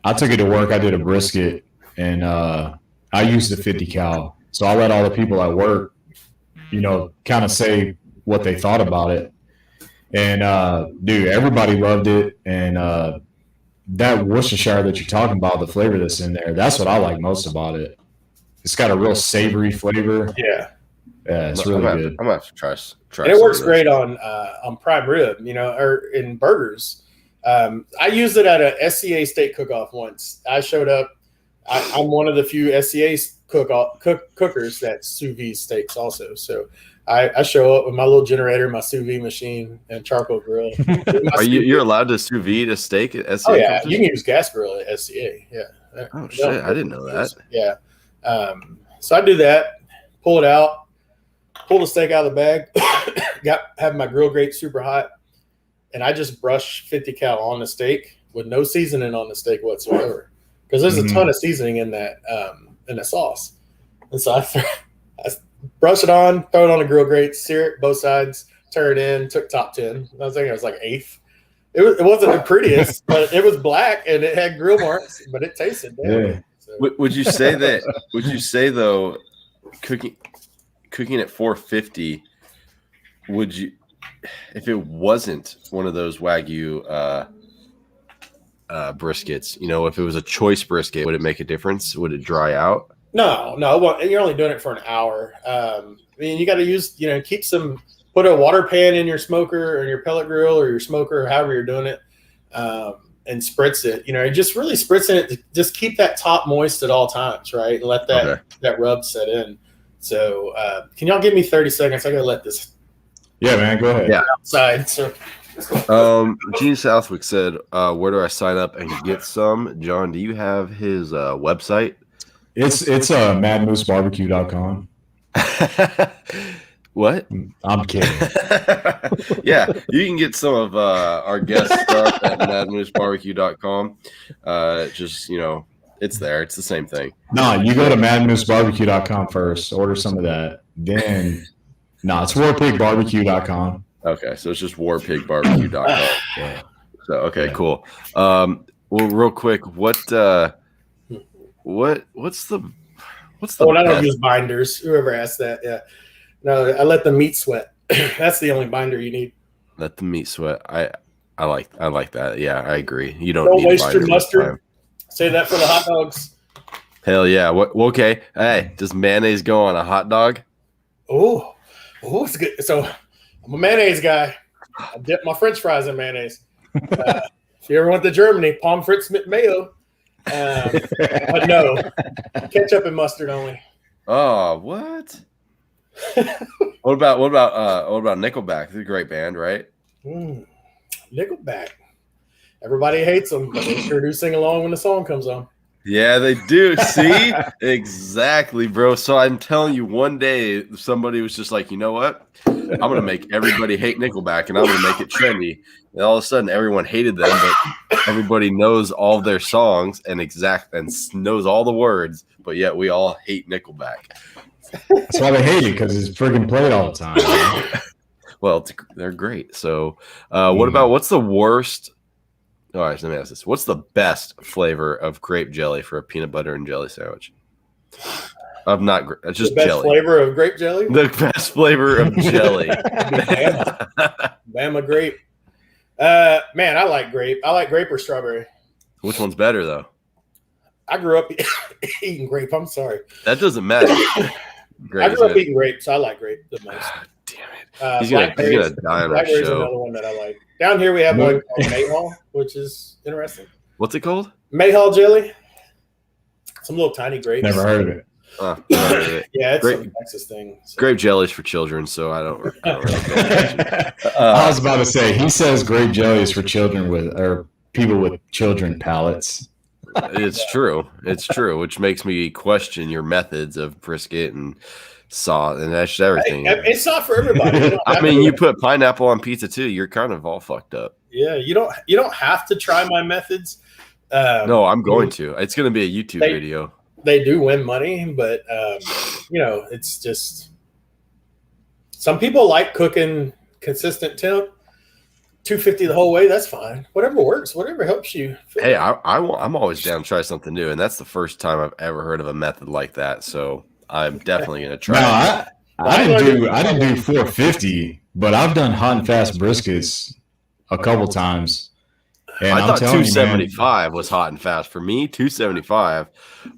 I took it to work. I did a brisket, and I used the 50 cal. So I let all the people at work, kind of say what they thought about it. And, dude, everybody loved it. And that Worcestershire that you're talking about, the flavor that's in there, that's what I like most about it. It's got a real savory flavor. Yeah. Yeah, it's really good. I'm going to have to try and it works great on prime rib, or in burgers. I used it at a SCA steak cook-off once. I showed up. I'm one of the few SCA cookers that sous vide steaks also. So I show up with my little generator, my sous vide machine, and charcoal grill. You're allowed to sous vide a steak at SCA? Oh, yeah. You can use gas grill at SCA. Yeah. Oh, shit. I didn't know that. Yeah. So I do that, pull it out, pull the steak out of the bag, have my grill grate super hot, and I just brush 50 cal on the steak with no seasoning on the steak whatsoever, because there's a ton of seasoning in that in the sauce. And so I brush it on, throw it on the grill grate, sear it both sides, turn it in, took top 10. I was thinking it was like 8th. It wasn't the prettiest, but it was black and it had grill marks, but it tasted good. Yeah. So. Would you say that? Would you say though, cooking at 450? Would you, if it wasn't one of those Wagyu briskets, if it was a choice brisket, would it make a difference? Would it dry out? No. You're only doing it for an hour. You got to use, put a water pan in your smoker or your pellet grill or your smoker, or however you're doing it, and spritz it. Just really spritzing it. Just keep that top moist at all times, right? And let that rub set in. So can y'all give me 30 seconds? I got to let this. Yeah, man, go ahead. Yeah. Outside. So. Gene Southwick said, where do I sign up and get some? John, do you have his website? It's madmoosebarbecue.com. What? I'm kidding. Yeah, you can get some of our guest stuff at madmoosebarbecue.com. It's there. It's the same thing. No, you go to madmoosebarbecue.com first. Order some of that. Then, it's warpigbarbecue.com. Okay, so it's just warpigbarbecue.com. Yeah. So, okay, cool. Well, real quick, what's the I don't use binders. Whoever asked that, yeah. No, I let the meat sweat. That's the only binder you need. Let the meat sweat. I like that. Yeah, I agree. You don't Don't need waste your mustard. time. Say that for the hot dogs. Hell yeah. What? Okay. Hey, does mayonnaise go on a hot dog? Oh, it's good. So I'm a mayonnaise guy. I dip my French fries in mayonnaise. If you ever went to Germany, pommes frites with mayo. But no, ketchup and mustard only. Oh, what? What about Nickelback? They're a great band, right? Nickelback. Everybody hates them, but they sure do sing along when the song comes on. Yeah, they do. See? Exactly, bro. So I'm telling you, one day somebody was just like, you know what? I'm going to make everybody hate Nickelback, and I'm going to make it trendy. And all of a sudden, everyone hated them, but everybody knows all their songs and knows all the words, but yet we all hate Nickelback. That's why they hate it, because it's freaking played all the time. Man. Well, they're great. So what's the worst? All right, let me ask this. What's the best flavor of grape jelly for a peanut butter and jelly sandwich? Just the best jelly. Flavor of grape jelly? The best flavor of jelly. Bama grape. Man, I like grape. I like grape or strawberry. Which one's better, though? I grew up eating grape. I'm sorry. That doesn't matter. I grew up eating grape, so I like grape the most. Damn it. He's gonna die on our Blackberry's show. Another one that I like. Down here we have one called Mayhaw, which is interesting. What's it called? Mayhaw jelly. Some little tiny grapes. Never heard of it. Never heard of it. Yeah, it's a Texas thing. So. Grape jelly's for children, so I don't really I was about to say, he says grape jelly is for children or people with children palates. It's true. It's true, which makes me question your methods of brisket and sauce and that's everything. It's not for everybody. I mean, you put pineapple on pizza too. You're kind of all fucked up. Yeah, you don't have to try my methods. No, I'm going to. It's going to be a YouTube video. They do win money, but it's just some people like cooking consistent temp. 250 the whole way, that's fine. Whatever works, whatever helps you. Hey, I'm always down to try something new, and that's the first time I've ever heard of a method like that. So I'm definitely going to try. No, I didn't do 450, but I've done hot and fast briskets a couple times. And I thought 275 was hot and fast for me. 275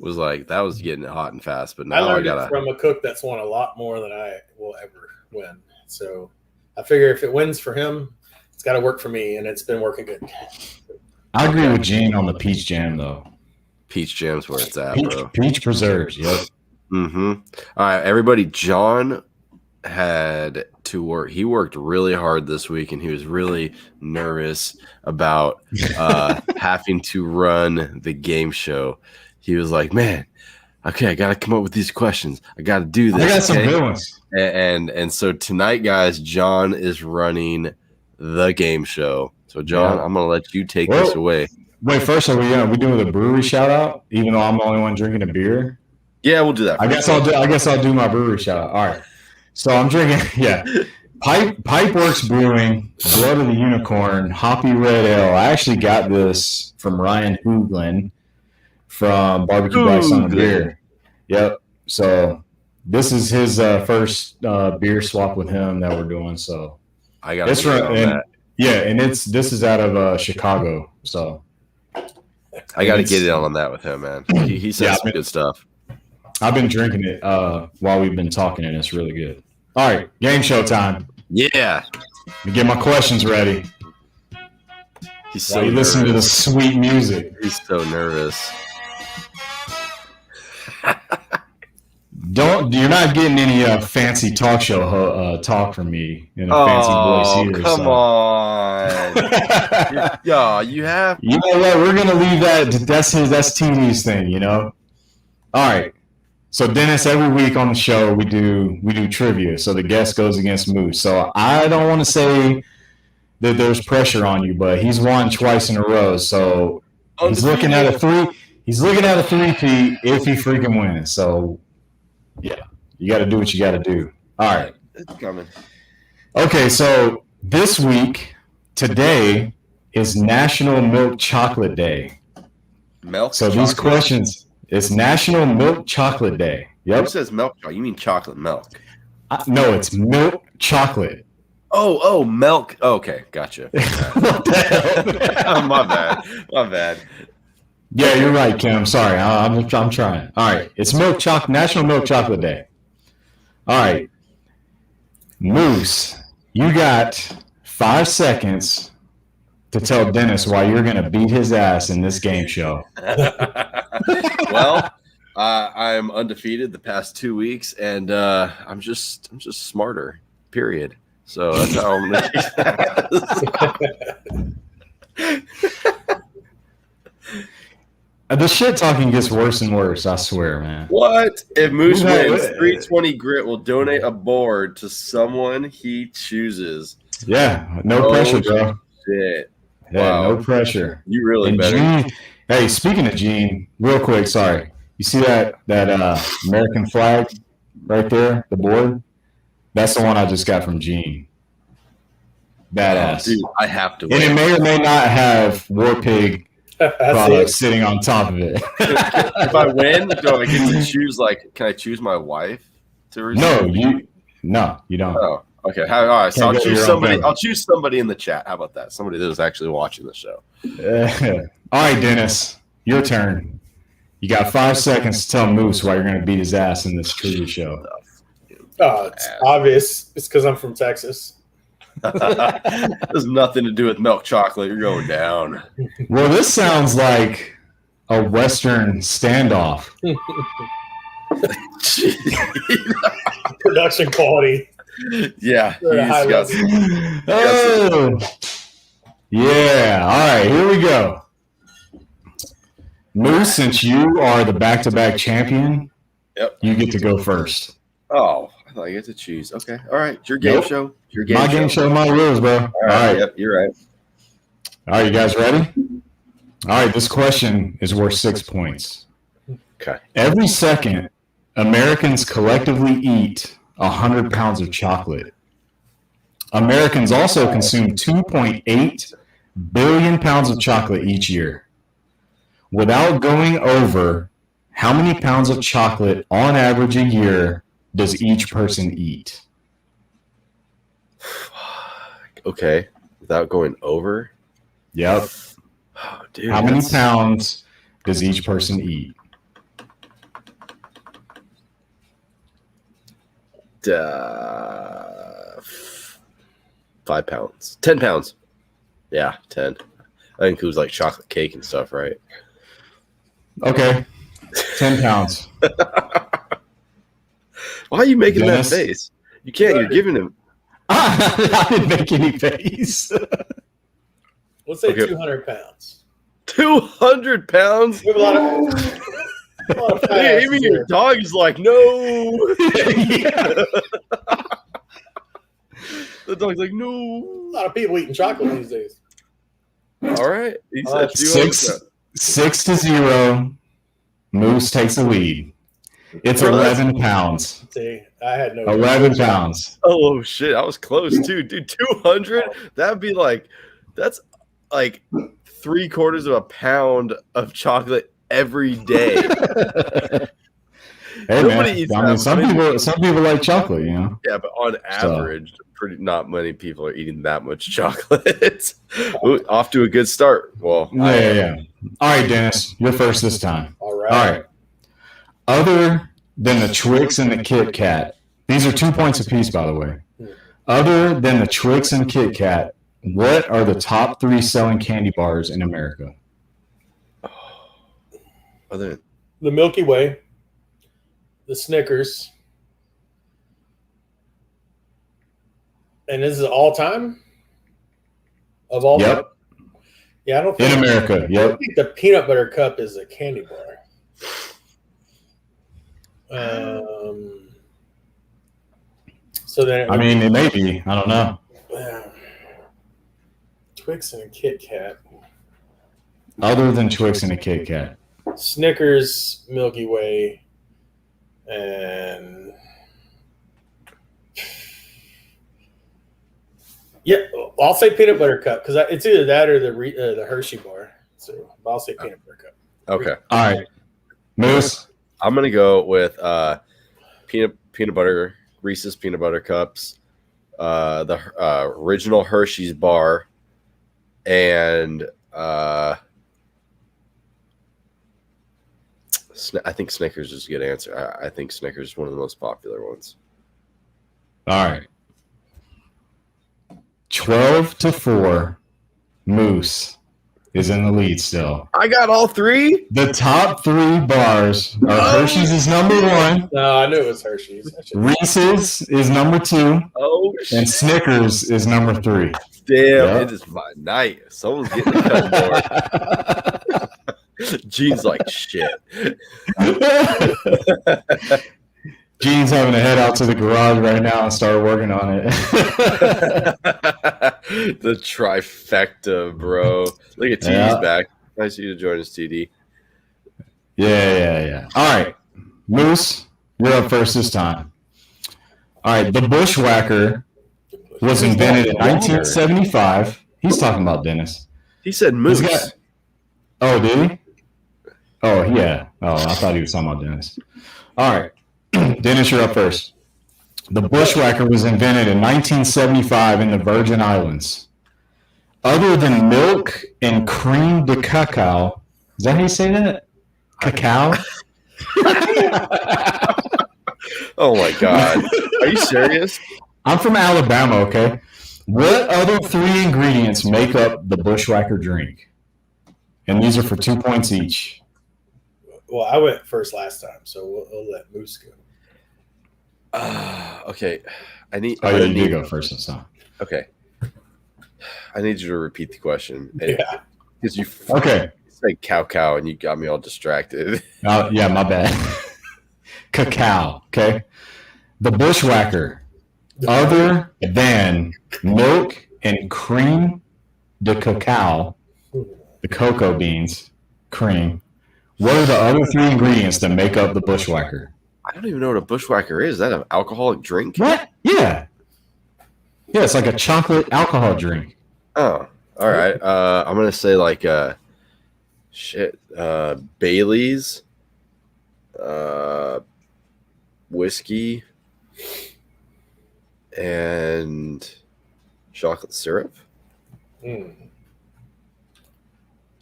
was like that was getting it hot and fast. But now I learned it from a cook that's won a lot more than I will ever win. So I figure if it wins for him, it's got to work for me, and it's been working good. I agree with Gene on the peach jam, though. Peach jam's where it's at, bro. Peach preserves, yep. Mm-hmm. All right, everybody. John had to work. He worked really hard this week, and he was really nervous about having to run the game show. He was like, "Man, okay, I got to come up with these questions. I got to do this." I got some good ones. And so tonight, guys, John is running the game show. So, John, I'm going to let you take this away. Wait, first, are we doing the brewery shout out? Even though I'm the only one drinking a beer. Yeah, we'll do that. I guess I'll do my brewery shout out. All right. So I'm drinking. Yeah, Pipeworks Brewing, Blood of the Unicorn, Hoppy Red Ale. I actually got this from Ryan Hooglin from Barbecue Bites on the Beer. Yep. So this is his first beer swap with him that we're doing. So. I got that. Yeah, and this is out of Chicago, so I got to get in on that with him, man. He says some good stuff. I've been drinking it while we've been talking, and it's really good. All right, game show time. Yeah, let me get my questions ready. He's so nervous. Listen to the sweet music. He's so nervous. You're not getting any fancy talk show talk from me in a fancy voice here. Come on. Yeah, you have. You know what? We're gonna leave that. That's TD's thing, you know. All right. So Dennis, every week on the show we do trivia. So the guest goes against Moose. So I don't want to say that there's pressure on you, but he's won twice in a row. So he's looking at a three-peat if he freaking wins. So. Yeah, you got to do what you got to do. All right. It's coming. Okay, so today is National Milk Chocolate Day. These questions, it's National Milk Chocolate Day. Yep. Who says milk? You mean chocolate milk? No, it's milk chocolate. Oh, milk. Okay, gotcha. What the hell? My bad. Yeah, you're right, Kim. Sorry, I'm trying. All right, it's National Milk Chocolate Day. All right, Moose, you got 5 seconds to tell Dennis why you're going to beat his ass in this game show. Well, I'm undefeated the past 2 weeks, and I'm just smarter. Period. So that's how I'm going to. The shit talking gets worse and worse. I swear, man. What if Moose wins? 320 Grit will donate a board to someone he chooses. Yeah, no pressure, bro. Shit. Yeah, wow. No pressure. You really better. Gene, hey, speaking of Gene, real quick, sorry. You see that American flag right there, the board? That's the one I just got from Gene. Badass. Dude, I have to win. And it may or may not have Warpig product sitting on top of it. If I win, do I get to choose? Like, can I choose my wife to receive? No, you don't. Oh, okay. All right. So I'll choose somebody. I'll choose somebody in the chat. How about that? Somebody that is actually watching the show. All right, Dennis, your turn. You got 5 seconds to tell Moose why you're going to beat his ass in this trivia show. Oh, it's obvious. It's because I'm from Texas. There's nothing to do with milk chocolate. You're going down. Well, this sounds like a Western standoff. Production quality. Yeah. Yeah. All right, here we go. Moose, since you are the back-to-back champion, you get to go first. Oh, I thought you get to choose. Okay. All right. It's your game show. Your game show, my rules, bro. All right. Yep, you're right. All right, you guys ready? All right, this question is worth 6 points. Okay. Every second, Americans collectively eat 100 pounds of chocolate. Americans also consume 2.8 billion pounds of chocolate each year. Without going over, how many pounds of chocolate on average a year does each person eat? Okay. Without going over? Yep. Oh, dude, how many pounds does each person eat? 5 pounds. 10 pounds. Yeah, 10. That includes like chocolate cake and stuff, right? Okay. 10 pounds. Why are you making that face? You can't. You're giving him. I didn't make any face. Let's say 200 pounds. 200 pounds? We have a lot of even your dog is like, no. The dog's like, no. A lot of people eating chocolate these days. All right. He said 6-0. Moose takes the lead. It's 11 pounds. See, I had no 11 pounds. Oh, shit. I was close, too. Dude, 200? That'd be like, that's like 3/4 of a pound of chocolate every day. Hey, man. I mean, some people like chocolate, you know? Yeah, but on average, not many people are eating that much chocolate. Ooh, off to a good start. Well, yeah. All right, Dennis, you're first this time. All right. Other than the Twix and the Kit Kat, these are 2 points apiece, by the way. Other than the Twix and Kit Kat, what are the top 3 selling candy bars in America? The Milky Way, the Snickers, and this is all time of all. Yep. Time? Yeah, I don't think in America. I don't think the peanut butter cup is a candy bar. So then, I mean, it may be. I don't know. Twix and a Kit Kat. Other than Twix and a Kit Kat, Snickers, Milky Way, and I'll say peanut butter cup because it's either that or the Hershey bar. So I'll say peanut butter cup. Okay. All right, Moose. I'm gonna go with peanut butter, Reese's peanut butter cups, the original Hershey's bar, and I think Snickers is a good answer. I think Snickers is one of the most popular ones. All right. 12-4. Moose is in the lead still. I got all three. The top 3 bars are Hershey's is number 1. No, I knew it was Hershey's. Reese's is number 2. Oh, shit. And Snickers is number 3. Damn, It is my night. Someone's getting the cut more. Gene's like, shit. Gene's having to head out to the garage right now and start working on it. The trifecta, bro. Look at TD's back. Nice of you to join us, TD. Yeah. All right. Moose, you're up first this time. All right. The Bushwhacker was invented in 1975. He's talking about Dennis. He said Moose. Oh, did he? Oh, yeah. Oh, I thought he was talking about Dennis. All right. Dennis, you're up first. The Bushwhacker was invented in 1975 in the Virgin Islands. Other than milk and cream de cacao, is that how you say that? Cacao? Oh, my God. Are you serious? I'm from Alabama, okay? What other 3 ingredients make up the Bushwhacker drink? And these are for 2 points each. Well, I went first last time, so we'll let Moose go. Okay. You did go first this time. Okay. I need you to repeat the question. Yeah. Because you said cow, and you got me all distracted. Yeah, my bad. Cacao, okay? The Bushwhacker, other than milk and cream de cacao, the cocoa beans, cream, what are the other 3 ingredients that make up the Bushwhacker? I don't even know what a Bushwhacker is. Is that an alcoholic drink? What? Yeah. Yeah, it's like a chocolate alcohol drink. Oh, all right. I'm going to say like Bailey's, whiskey, and chocolate syrup.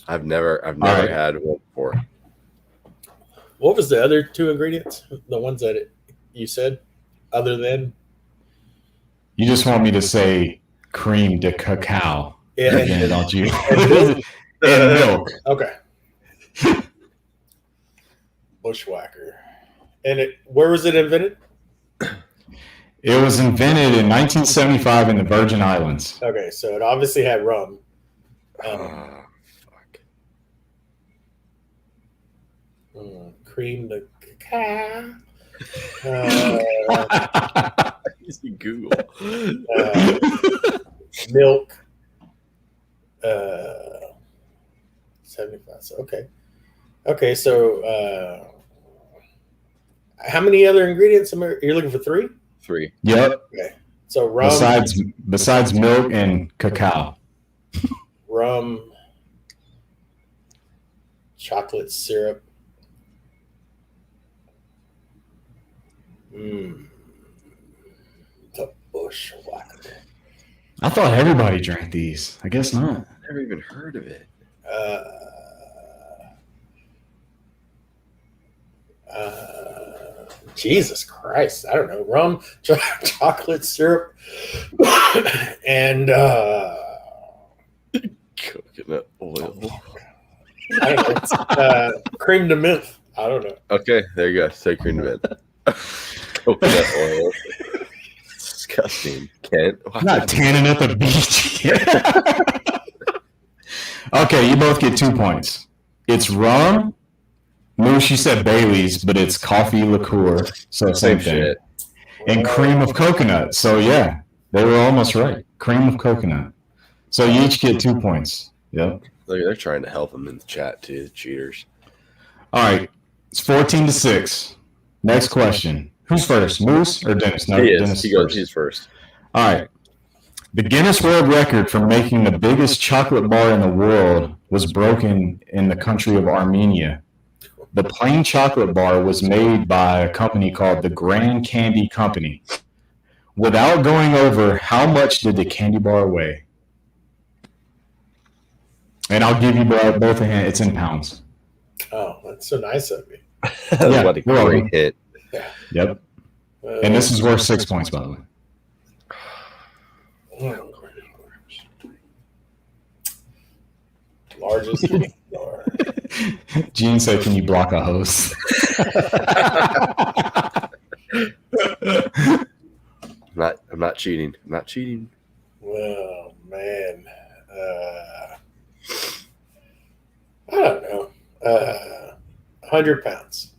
I've never had one before. What was the other 2 ingredients? The ones that you said, other than? You just want me to say cream de cacao. Yeah, don't you? And milk. Okay. Bushwhacker. And where was it invented? It was invented in 1975 in the Virgin Islands. Okay, so it obviously had rum. Fuck. Cream de cacao. Easy Google. Milk. 75. So, okay. So, how many other ingredients? You're looking for 3? 3. Yep. Okay. So rum. Besides milk and cacao. Rum. Chocolate syrup. The Bushwhacker. I thought everybody drank these. I guess not. Never even heard of it. Jesus Christ. I don't know. Rum, chocolate syrup, and coconut oil. I don't know. Cream de mint. I don't know. Okay, there you go. Say cream de mint. Coconut oil. Disgusting, Kent. I'm not tanning at the beach. Okay, you both get 2 points. It's rum. Moose, you said Bailey's, but it's coffee liqueur, so same thing. Shit. And cream of coconut. So yeah, they were almost right. Cream of coconut. So you each get 2 points. Yep. Look, they're trying to help them in the chat too, the cheaters. All right, it's 14-6. Next question. Who's first, Moose or Dennis? No, Dennis. He's first. All right. The Guinness World Record for making the biggest chocolate bar in the world was broken in the country of Armenia. The plain chocolate bar was made by a company called the Grand Candy Company. Without going over, how much did the candy bar weigh? And I'll give you both a hint. It's in pounds. Oh, that's so nice of me. Yeah, What a you're welcome. great hit. Yep. And this is worth 6 points, by the way. Largest candy bar. Gene said, "Can you block a host?" I'm not cheating. I'm not cheating. Well, man. I don't know. 100 pounds.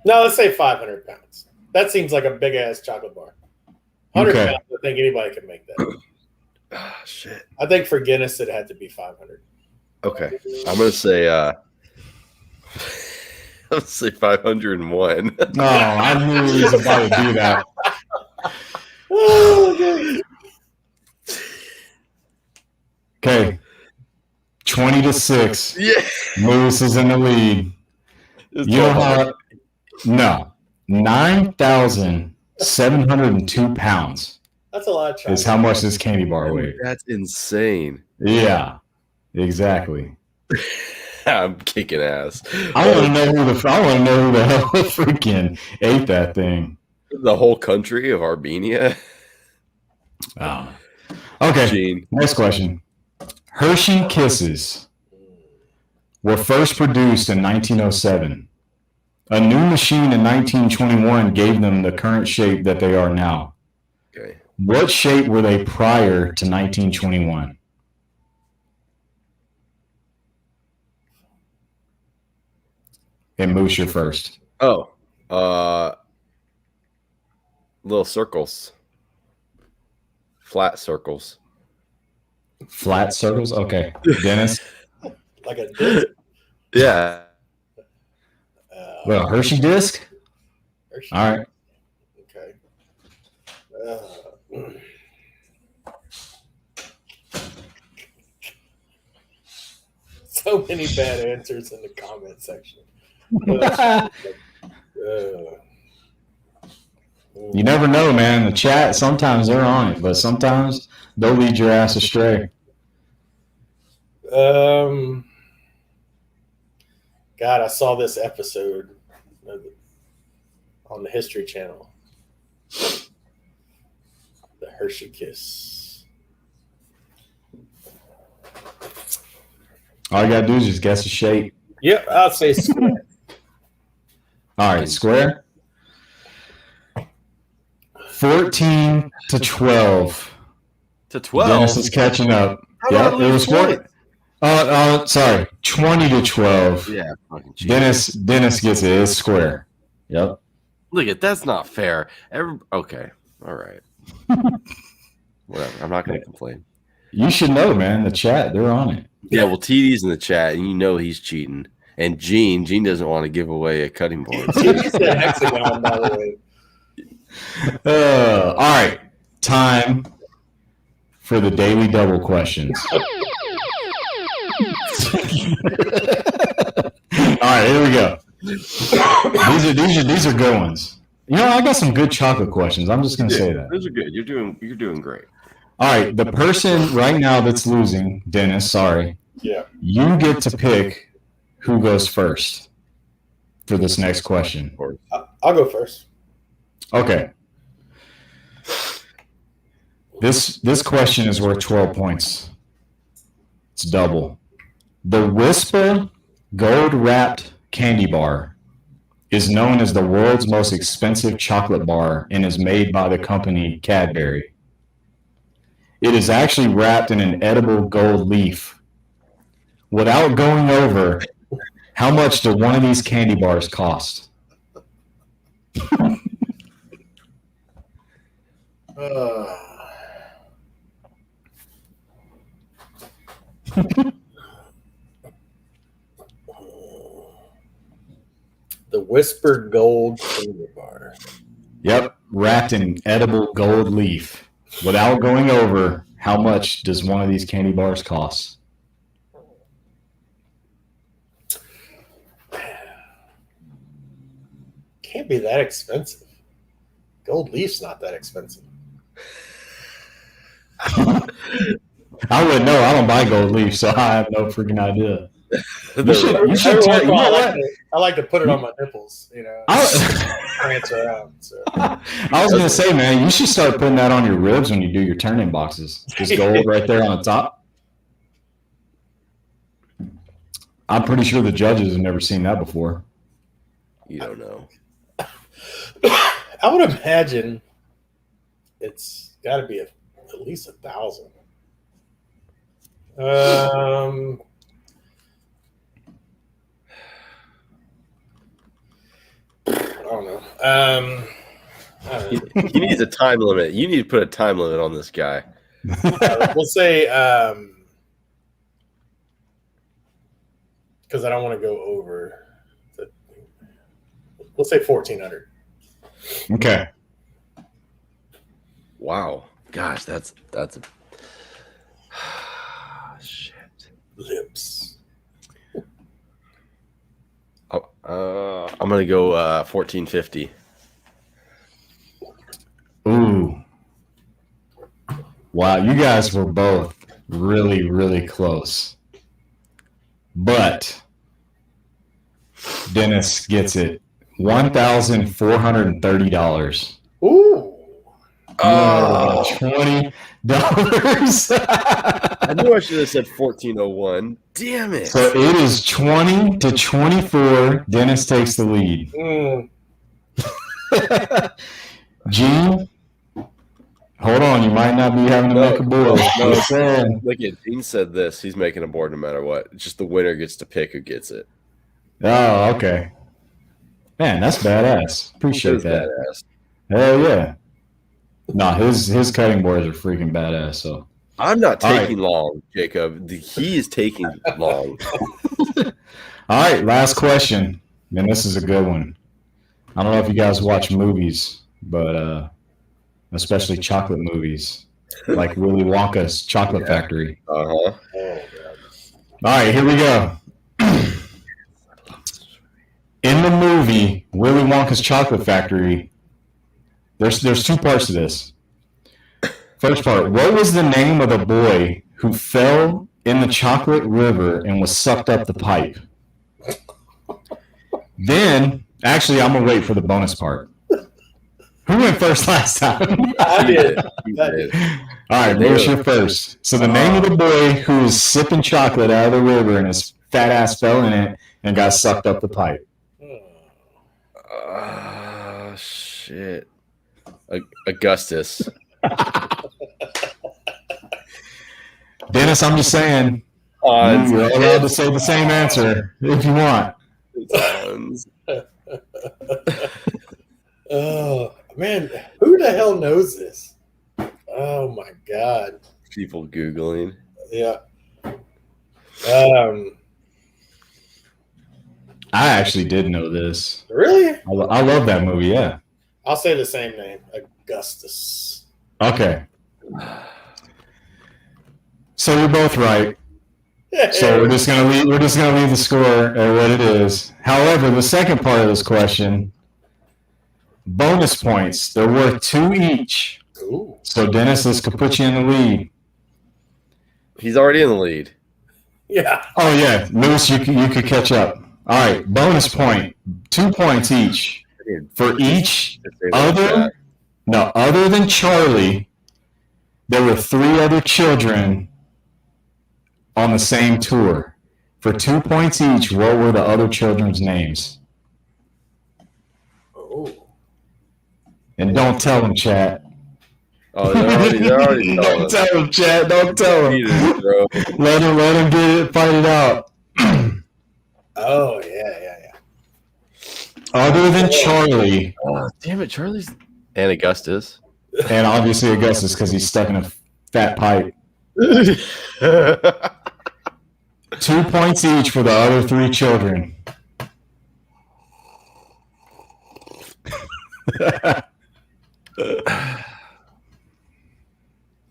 No, let's say 500 pounds. That seems like a big ass chocolate bar. 100 Okay. pounds, I think anybody can make that. Ah, shit. I think for Guinness, it had to be 500. Okay. I'm going to say, let's say 501. No, I knew he was about to do that. Oh, Okay. 20-6. Yeah. Moose is in the lead. It's You know 1200. how? No. 9,702 pounds that's a lot of chocolate. is how much this candy bar weighs. That's insane. Yeah, exactly. I'm kicking ass. I want to know who the hell freaking ate that thing. The whole country of Armenia. Oh. Okay. Gene. Next question. Hershey Kisses were first produced in 1907. A new machine in 1921 gave them the current shape that they are now. Okay. What shape were they prior to 1921? And Moose, you're first. Oh. Little circles. Flat circles. Flat circles? Okay. Dennis? Like a disc. Yeah. Well, Hershey disc? Hershey. All right. Okay. So many bad answers in the comment section. You never know, man. The chat, sometimes they're on it, but sometimes they'll lead your ass astray. God, I saw this episode on the History Channel. The Hershey Kiss. All you got to do is just guess the shape. Yep, I'll say square. All right, square. 14 to 12. To 12. Dennis is catching up. How did I Yeah, it lose was 4. Sorry, 20 to 12. Yeah, fucking cheating. Dennis gets it. It's square. Yep. Look at that's not fair. Okay, all right. Whatever. I'm not going to complain. You should know, man. The chat, they're on it. Yeah, well, TD's in the chat, and you know he's cheating. And Gene doesn't want to give away a cutting board. It's a hexagon, by the way. All right, time for the daily double questions. All right, here we go. These are good ones. You know, I got some good chocolate questions. I'm just gonna say that. Those are good. You're doing great. All right, the person right now that's losing, Dennis, sorry. Yeah. You get to pick who goes first for this next question. I'll go first. Okay. This question is worth 12 points. It's double. The Whisper Gold Wrapped Candy Bar is known as the world's most expensive chocolate bar and is made by the company Cadbury. It is actually wrapped in an edible gold leaf. Without going over, how much do one of these candy bars cost? The Whisper Gold Candy Bar. Yep, wrapped in edible gold leaf. Without going over, how much does one of these candy bars cost? Can't be that expensive. Gold leaf's not that expensive. I wouldn't know. I don't buy gold leaf, so I have no freaking idea. You should Every once in a you know while, what? I like to put it on my nipples, you know, prance around. So. I was gonna say, man, you should start putting that on your ribs when you do your turn-in boxes. Just gold right there on the top. I'm pretty sure the judges have never seen that before. You don't know. I would imagine it's got to be at least 1,000. I don't know. He needs a time limit. You need to put a time limit on this guy. We'll say because I don't want to go over. We'll say 1,400. Okay. Wow. Gosh, that's a shit. Lips. I'm gonna go 1,450. Ooh. Wow, you guys were both really, really close. But Dennis gets it. $1,430. Ooh. Oh, $20. I knew I should have said 1,401. Damn it! So it is 20-24. Dennis takes the lead. Gene, hold on. You might not be having to make a board. Look at Gene said this. He's making a board no matter what. It's just the winner gets to pick who gets it. Oh, okay. Man, that's badass. Appreciate that. Badass. Hell yeah. No, his cutting boards are freaking badass. So I'm not taking long, Jacob. He is taking long. All right, last question. And this is a good one. I don't know if you guys watch movies, but especially chocolate movies, like Willy Wonka's Chocolate Factory. Uh-huh. All right, here we go. In the movie Willy Wonka's Chocolate Factory, there's two parts to this. First part, what was the name of the boy who fell in the chocolate river and was sucked up the pipe? Then, actually, I'm going to wait for the bonus part. Who went first last time? I did. All right, what's your first? So the name of the boy who was sipping chocolate out of the river and his fat ass fell in it and got sucked up the pipe. Shit. Augustus. Dennis, I'm just saying, you're allowed to say the same answer if you want. Oh, man. Who the hell knows this? Oh, my God. People Googling. Yeah. I actually did know this. Really? I love that movie, yeah. I'll say the same name, Augustus. Okay. So you're both right. So we're just gonna leave the score at what it is. However, the second part of this question, bonus points. They're worth 2 each. Ooh. So Dennis, this could put you in the lead. He's already in the lead. Yeah. Oh yeah, Moose, you could catch up. All right, bonus point, 2 points each for each other than Charlie. There were 3 other children on the same tour. For 2 points each, what were the other children's names? Oh. And don't tell them, chat. Oh, they're already Don't tell them, chat. Don't tell them. Let them get it, fight it out. Oh, yeah. Other than Charlie. Oh, damn it, Charlie's and Augustus. And obviously Augustus because he's stuck in a fat pipe. 2 points each for the other 3 children.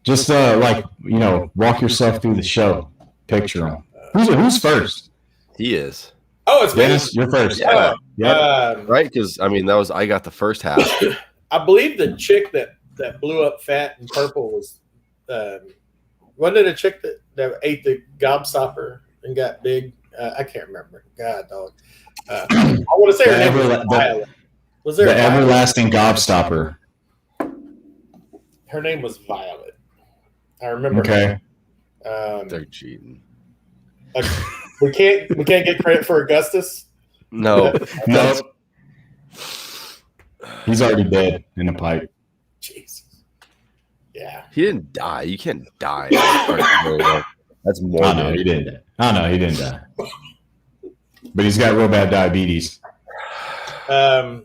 Just walk yourself through the show. Picture them. Who's first? He is. Oh, it's Dennis, you're first. Yeah. Yep. Right? Because, I got the first half. I believe the chick that blew up fat and purple was, wasn't it a chick that ate the gobstopper and got big? I can't remember. God, dog. I want to say her name was Violet. Was there the everlasting gobstopper? Her name was Violet. I remember. Okay. They're cheating. We can't get credit for Augustus. No. Nope. He's already dead in a pipe. Jesus. Yeah. He didn't die. You can't die. That's more. Oh no, he didn't. Oh no, he didn't die. But he's got real bad diabetes. I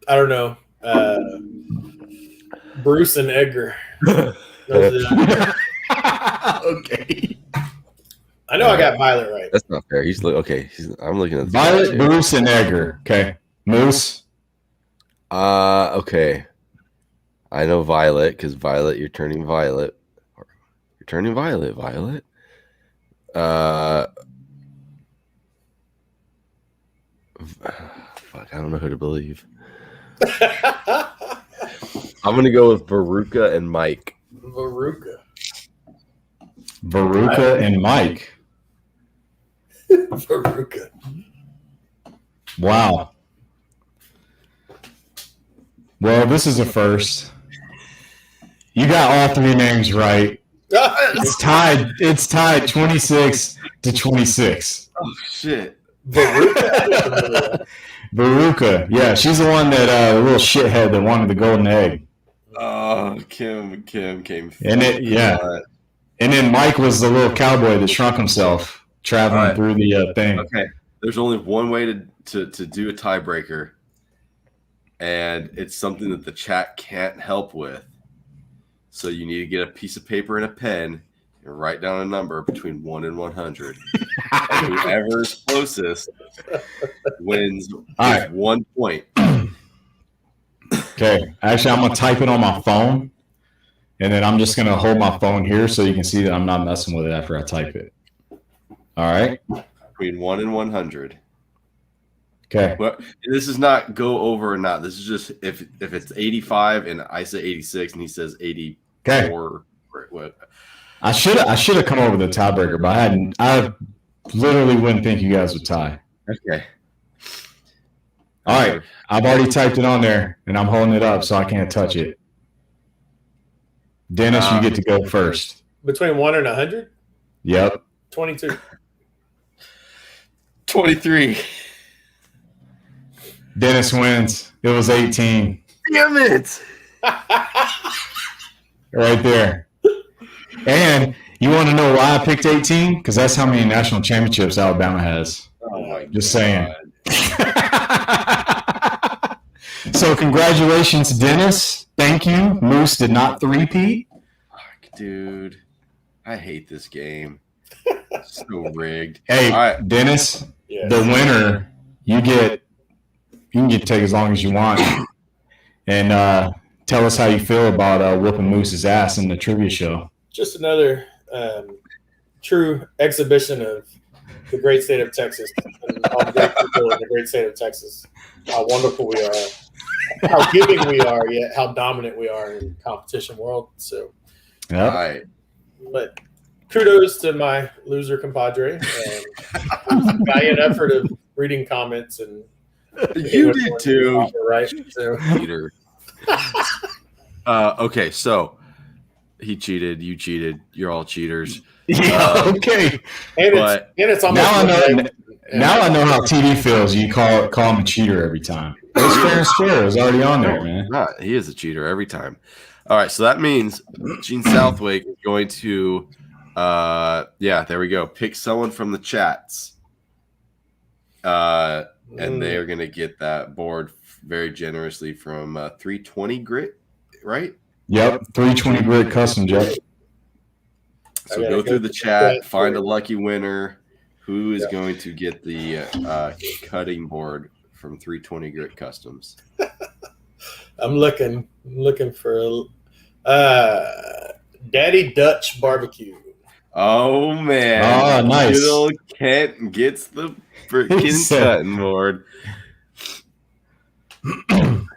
don't know. Bruce and Edgar. Okay. I know I got Violet right. That's not fair. I'm looking at Violet, Bruce, and Edgar. Okay. Moose. Okay. I know Violet because Violet, you're turning violet. You're turning violet, Violet. Fuck, I don't know who to believe. I'm gonna go with Veruca and Mike. Veruca and Mike. Veruca. Wow. Well, this is a first. You got all three names right. It's tied 26-26. Oh shit. Veruca. Yeah, she's the one that the little shithead that wanted the golden egg. Oh, Kim came. And then Mike was the little cowboy that shrunk himself traveling through the thing. Okay. There's only one way to do a tiebreaker, and it's something that the chat can't help with. So you need to get a piece of paper and a pen and write down a number between 1 and 100. And whoever is closest wins with 1 point. Okay. Actually, I'm going to type it on my phone, and then I'm just going to hold my phone here so you can see that I'm not messing with it after I type it. All right? Between 1 and 100. Okay. But this is not go over or not. This is just if it's 85 and I say 86 and he says 84. Okay. What? I should have come over the tiebreaker, but I literally wouldn't think you guys would tie. Okay. All right. I've already typed it on there, and I'm holding it up so I can't touch it. Dennis, you get to go first. Between 1 and 100? Yep. 22. 23. Dennis wins. It was 18. Damn it. Right there. And you want to know why I picked 18? Because that's how many national championships Alabama has. Oh my Just saying. So congratulations, Dennis. Thank you. Moose did not three-peat. Fuck, dude. I hate this game. So rigged. Hey, all right. Dennis, Yes. the winner, you can get to take as long as you want. And tell us how you feel about whooping Moose's ass in the trivia show. Just another true exhibition of the great state of Texas and all the great people in the great state of Texas. How wonderful we are, how giving we are, yet how dominant we are in the competition world. So, Yeah. All right. but kudos to my loser compadre. Valiant effort of reading comments and You did too. right? So, Peter. Okay, so he cheated. You cheated. You're all cheaters. Yeah, okay. and But it's almost Now I know how TD feels. You call him a cheater every time. It was fair and square. It was already on there, man. not. He is a cheater every time. All right, so that means Gene Southwick is going to, there we go. Pick someone from the chats, and they are going to get that board very generously from 320 Grit, right? Yep, 320 grit custom, Jeff. So go through the chat, find a lucky winner. Who is going to get the cutting board from 320 Grit Customs? I'm looking for Daddy Dutch Barbecue. Oh man! Oh, nice. Good old Kent gets the freaking cutting board.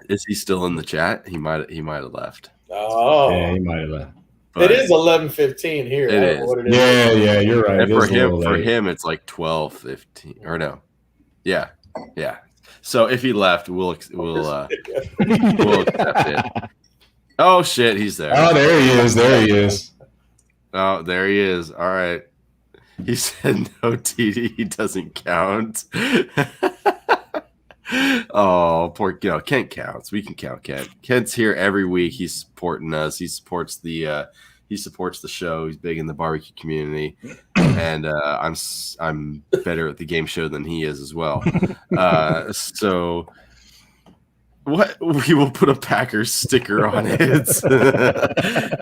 Is he still in the chat? He might have left. Oh, Yeah, he might have left. It is 11:15 here. It is. What it is. Yeah, you're right. And for him, it's like 12:15 or no. Yeah. So if he left, we'll accept it. Oh shit, he's there. Oh, there he is. Oh, there he is. All right. He said no, TD doesn't count. Oh, poor Kent counts. We can count Kent. Kent's here every week. He's supporting us. He supports the show. He's big in the barbecue community, and I'm better at the game show than he is as well. So what we will put a Packers sticker on it.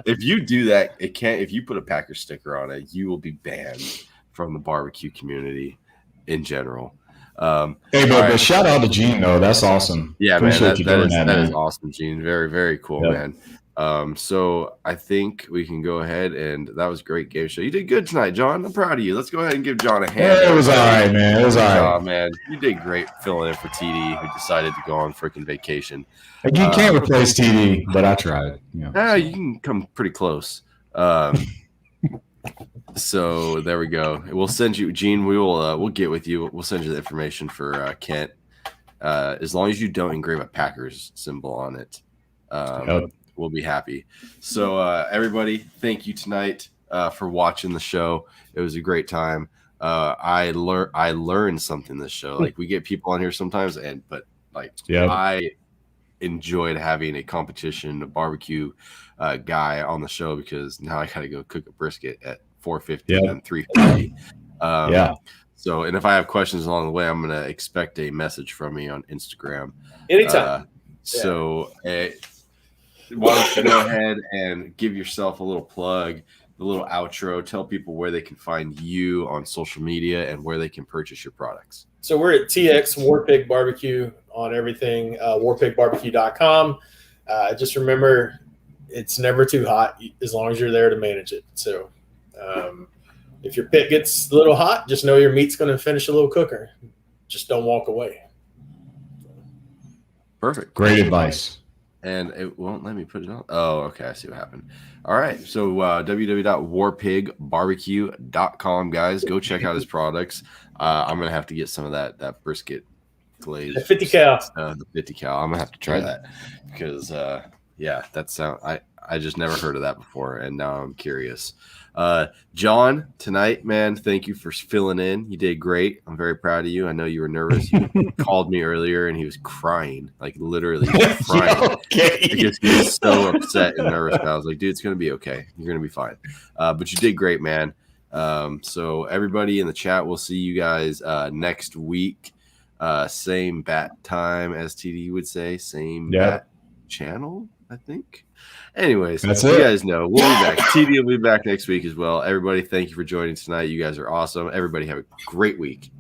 If you do that, it can't. If you put a Packers sticker on it, you will be banned from the barbecue community in general. But shout out to Gene though. That's awesome. Yeah, Appreciate man. That man. is awesome, Gene. Very, very cool, man. So I think we can go ahead, and that was a great game show. You did good tonight, John. I'm proud of you. Let's go ahead and give John a hand. Yeah, it was all right, man. It was all right. Oh, man. You did great filling in for TD, who decided to go on freaking vacation. You can't replace TD, but I tried. You can come pretty close. So there we go. We'll send you, Gene. We'll get with you. We'll send you the information for Kent. As long as you don't engrave a Packers symbol on it, we'll be happy. So everybody, thank you tonight for watching the show. It was a great time. I learned something this show. Like we get people on here sometimes, I enjoyed having a competition, a barbecue guy on the show because now I got to go cook a brisket at 4:50 and 3:50. So, and if I have questions along the way, I'm going to expect a message from me on Instagram. Anytime. So, why don't you go ahead and give yourself a little plug, a little outro, tell people where they can find you on social media and where they can purchase your products. So we're at TX Warpig BBQ on everything, warpigbarbecue.com. Just remember, it's never too hot as long as you're there to manage it. So if your pit gets a little hot, just know your meat's going to finish a little quicker. Just don't walk away. Perfect. Great advice. And it won't let me put it on. Oh, okay. I see what happened. All right. So www.warpigbarbecue.com, guys. Go check out his products. I'm going to have to get some of that brisket glaze. The 50 cal. The 50 cal. I'm going to have to try that because, that sound. I just never heard of that before, and now I'm curious. John, tonight, man, thank you for filling in. You did great. I'm very proud of you. I know you were nervous. You called me earlier, and he was crying, like literally crying. Because he was so upset and nervous. And I was like, dude, it's going to be okay. You're going to be fine. But you did great, man. So everybody in the chat, we'll see you guys next week. Same bat time, as TD would say. Same bat channel, I think. Anyways, that's you guys know we'll be back. TD will be back next week as well. Everybody, thank you for joining tonight. You guys are awesome. Everybody have a great week.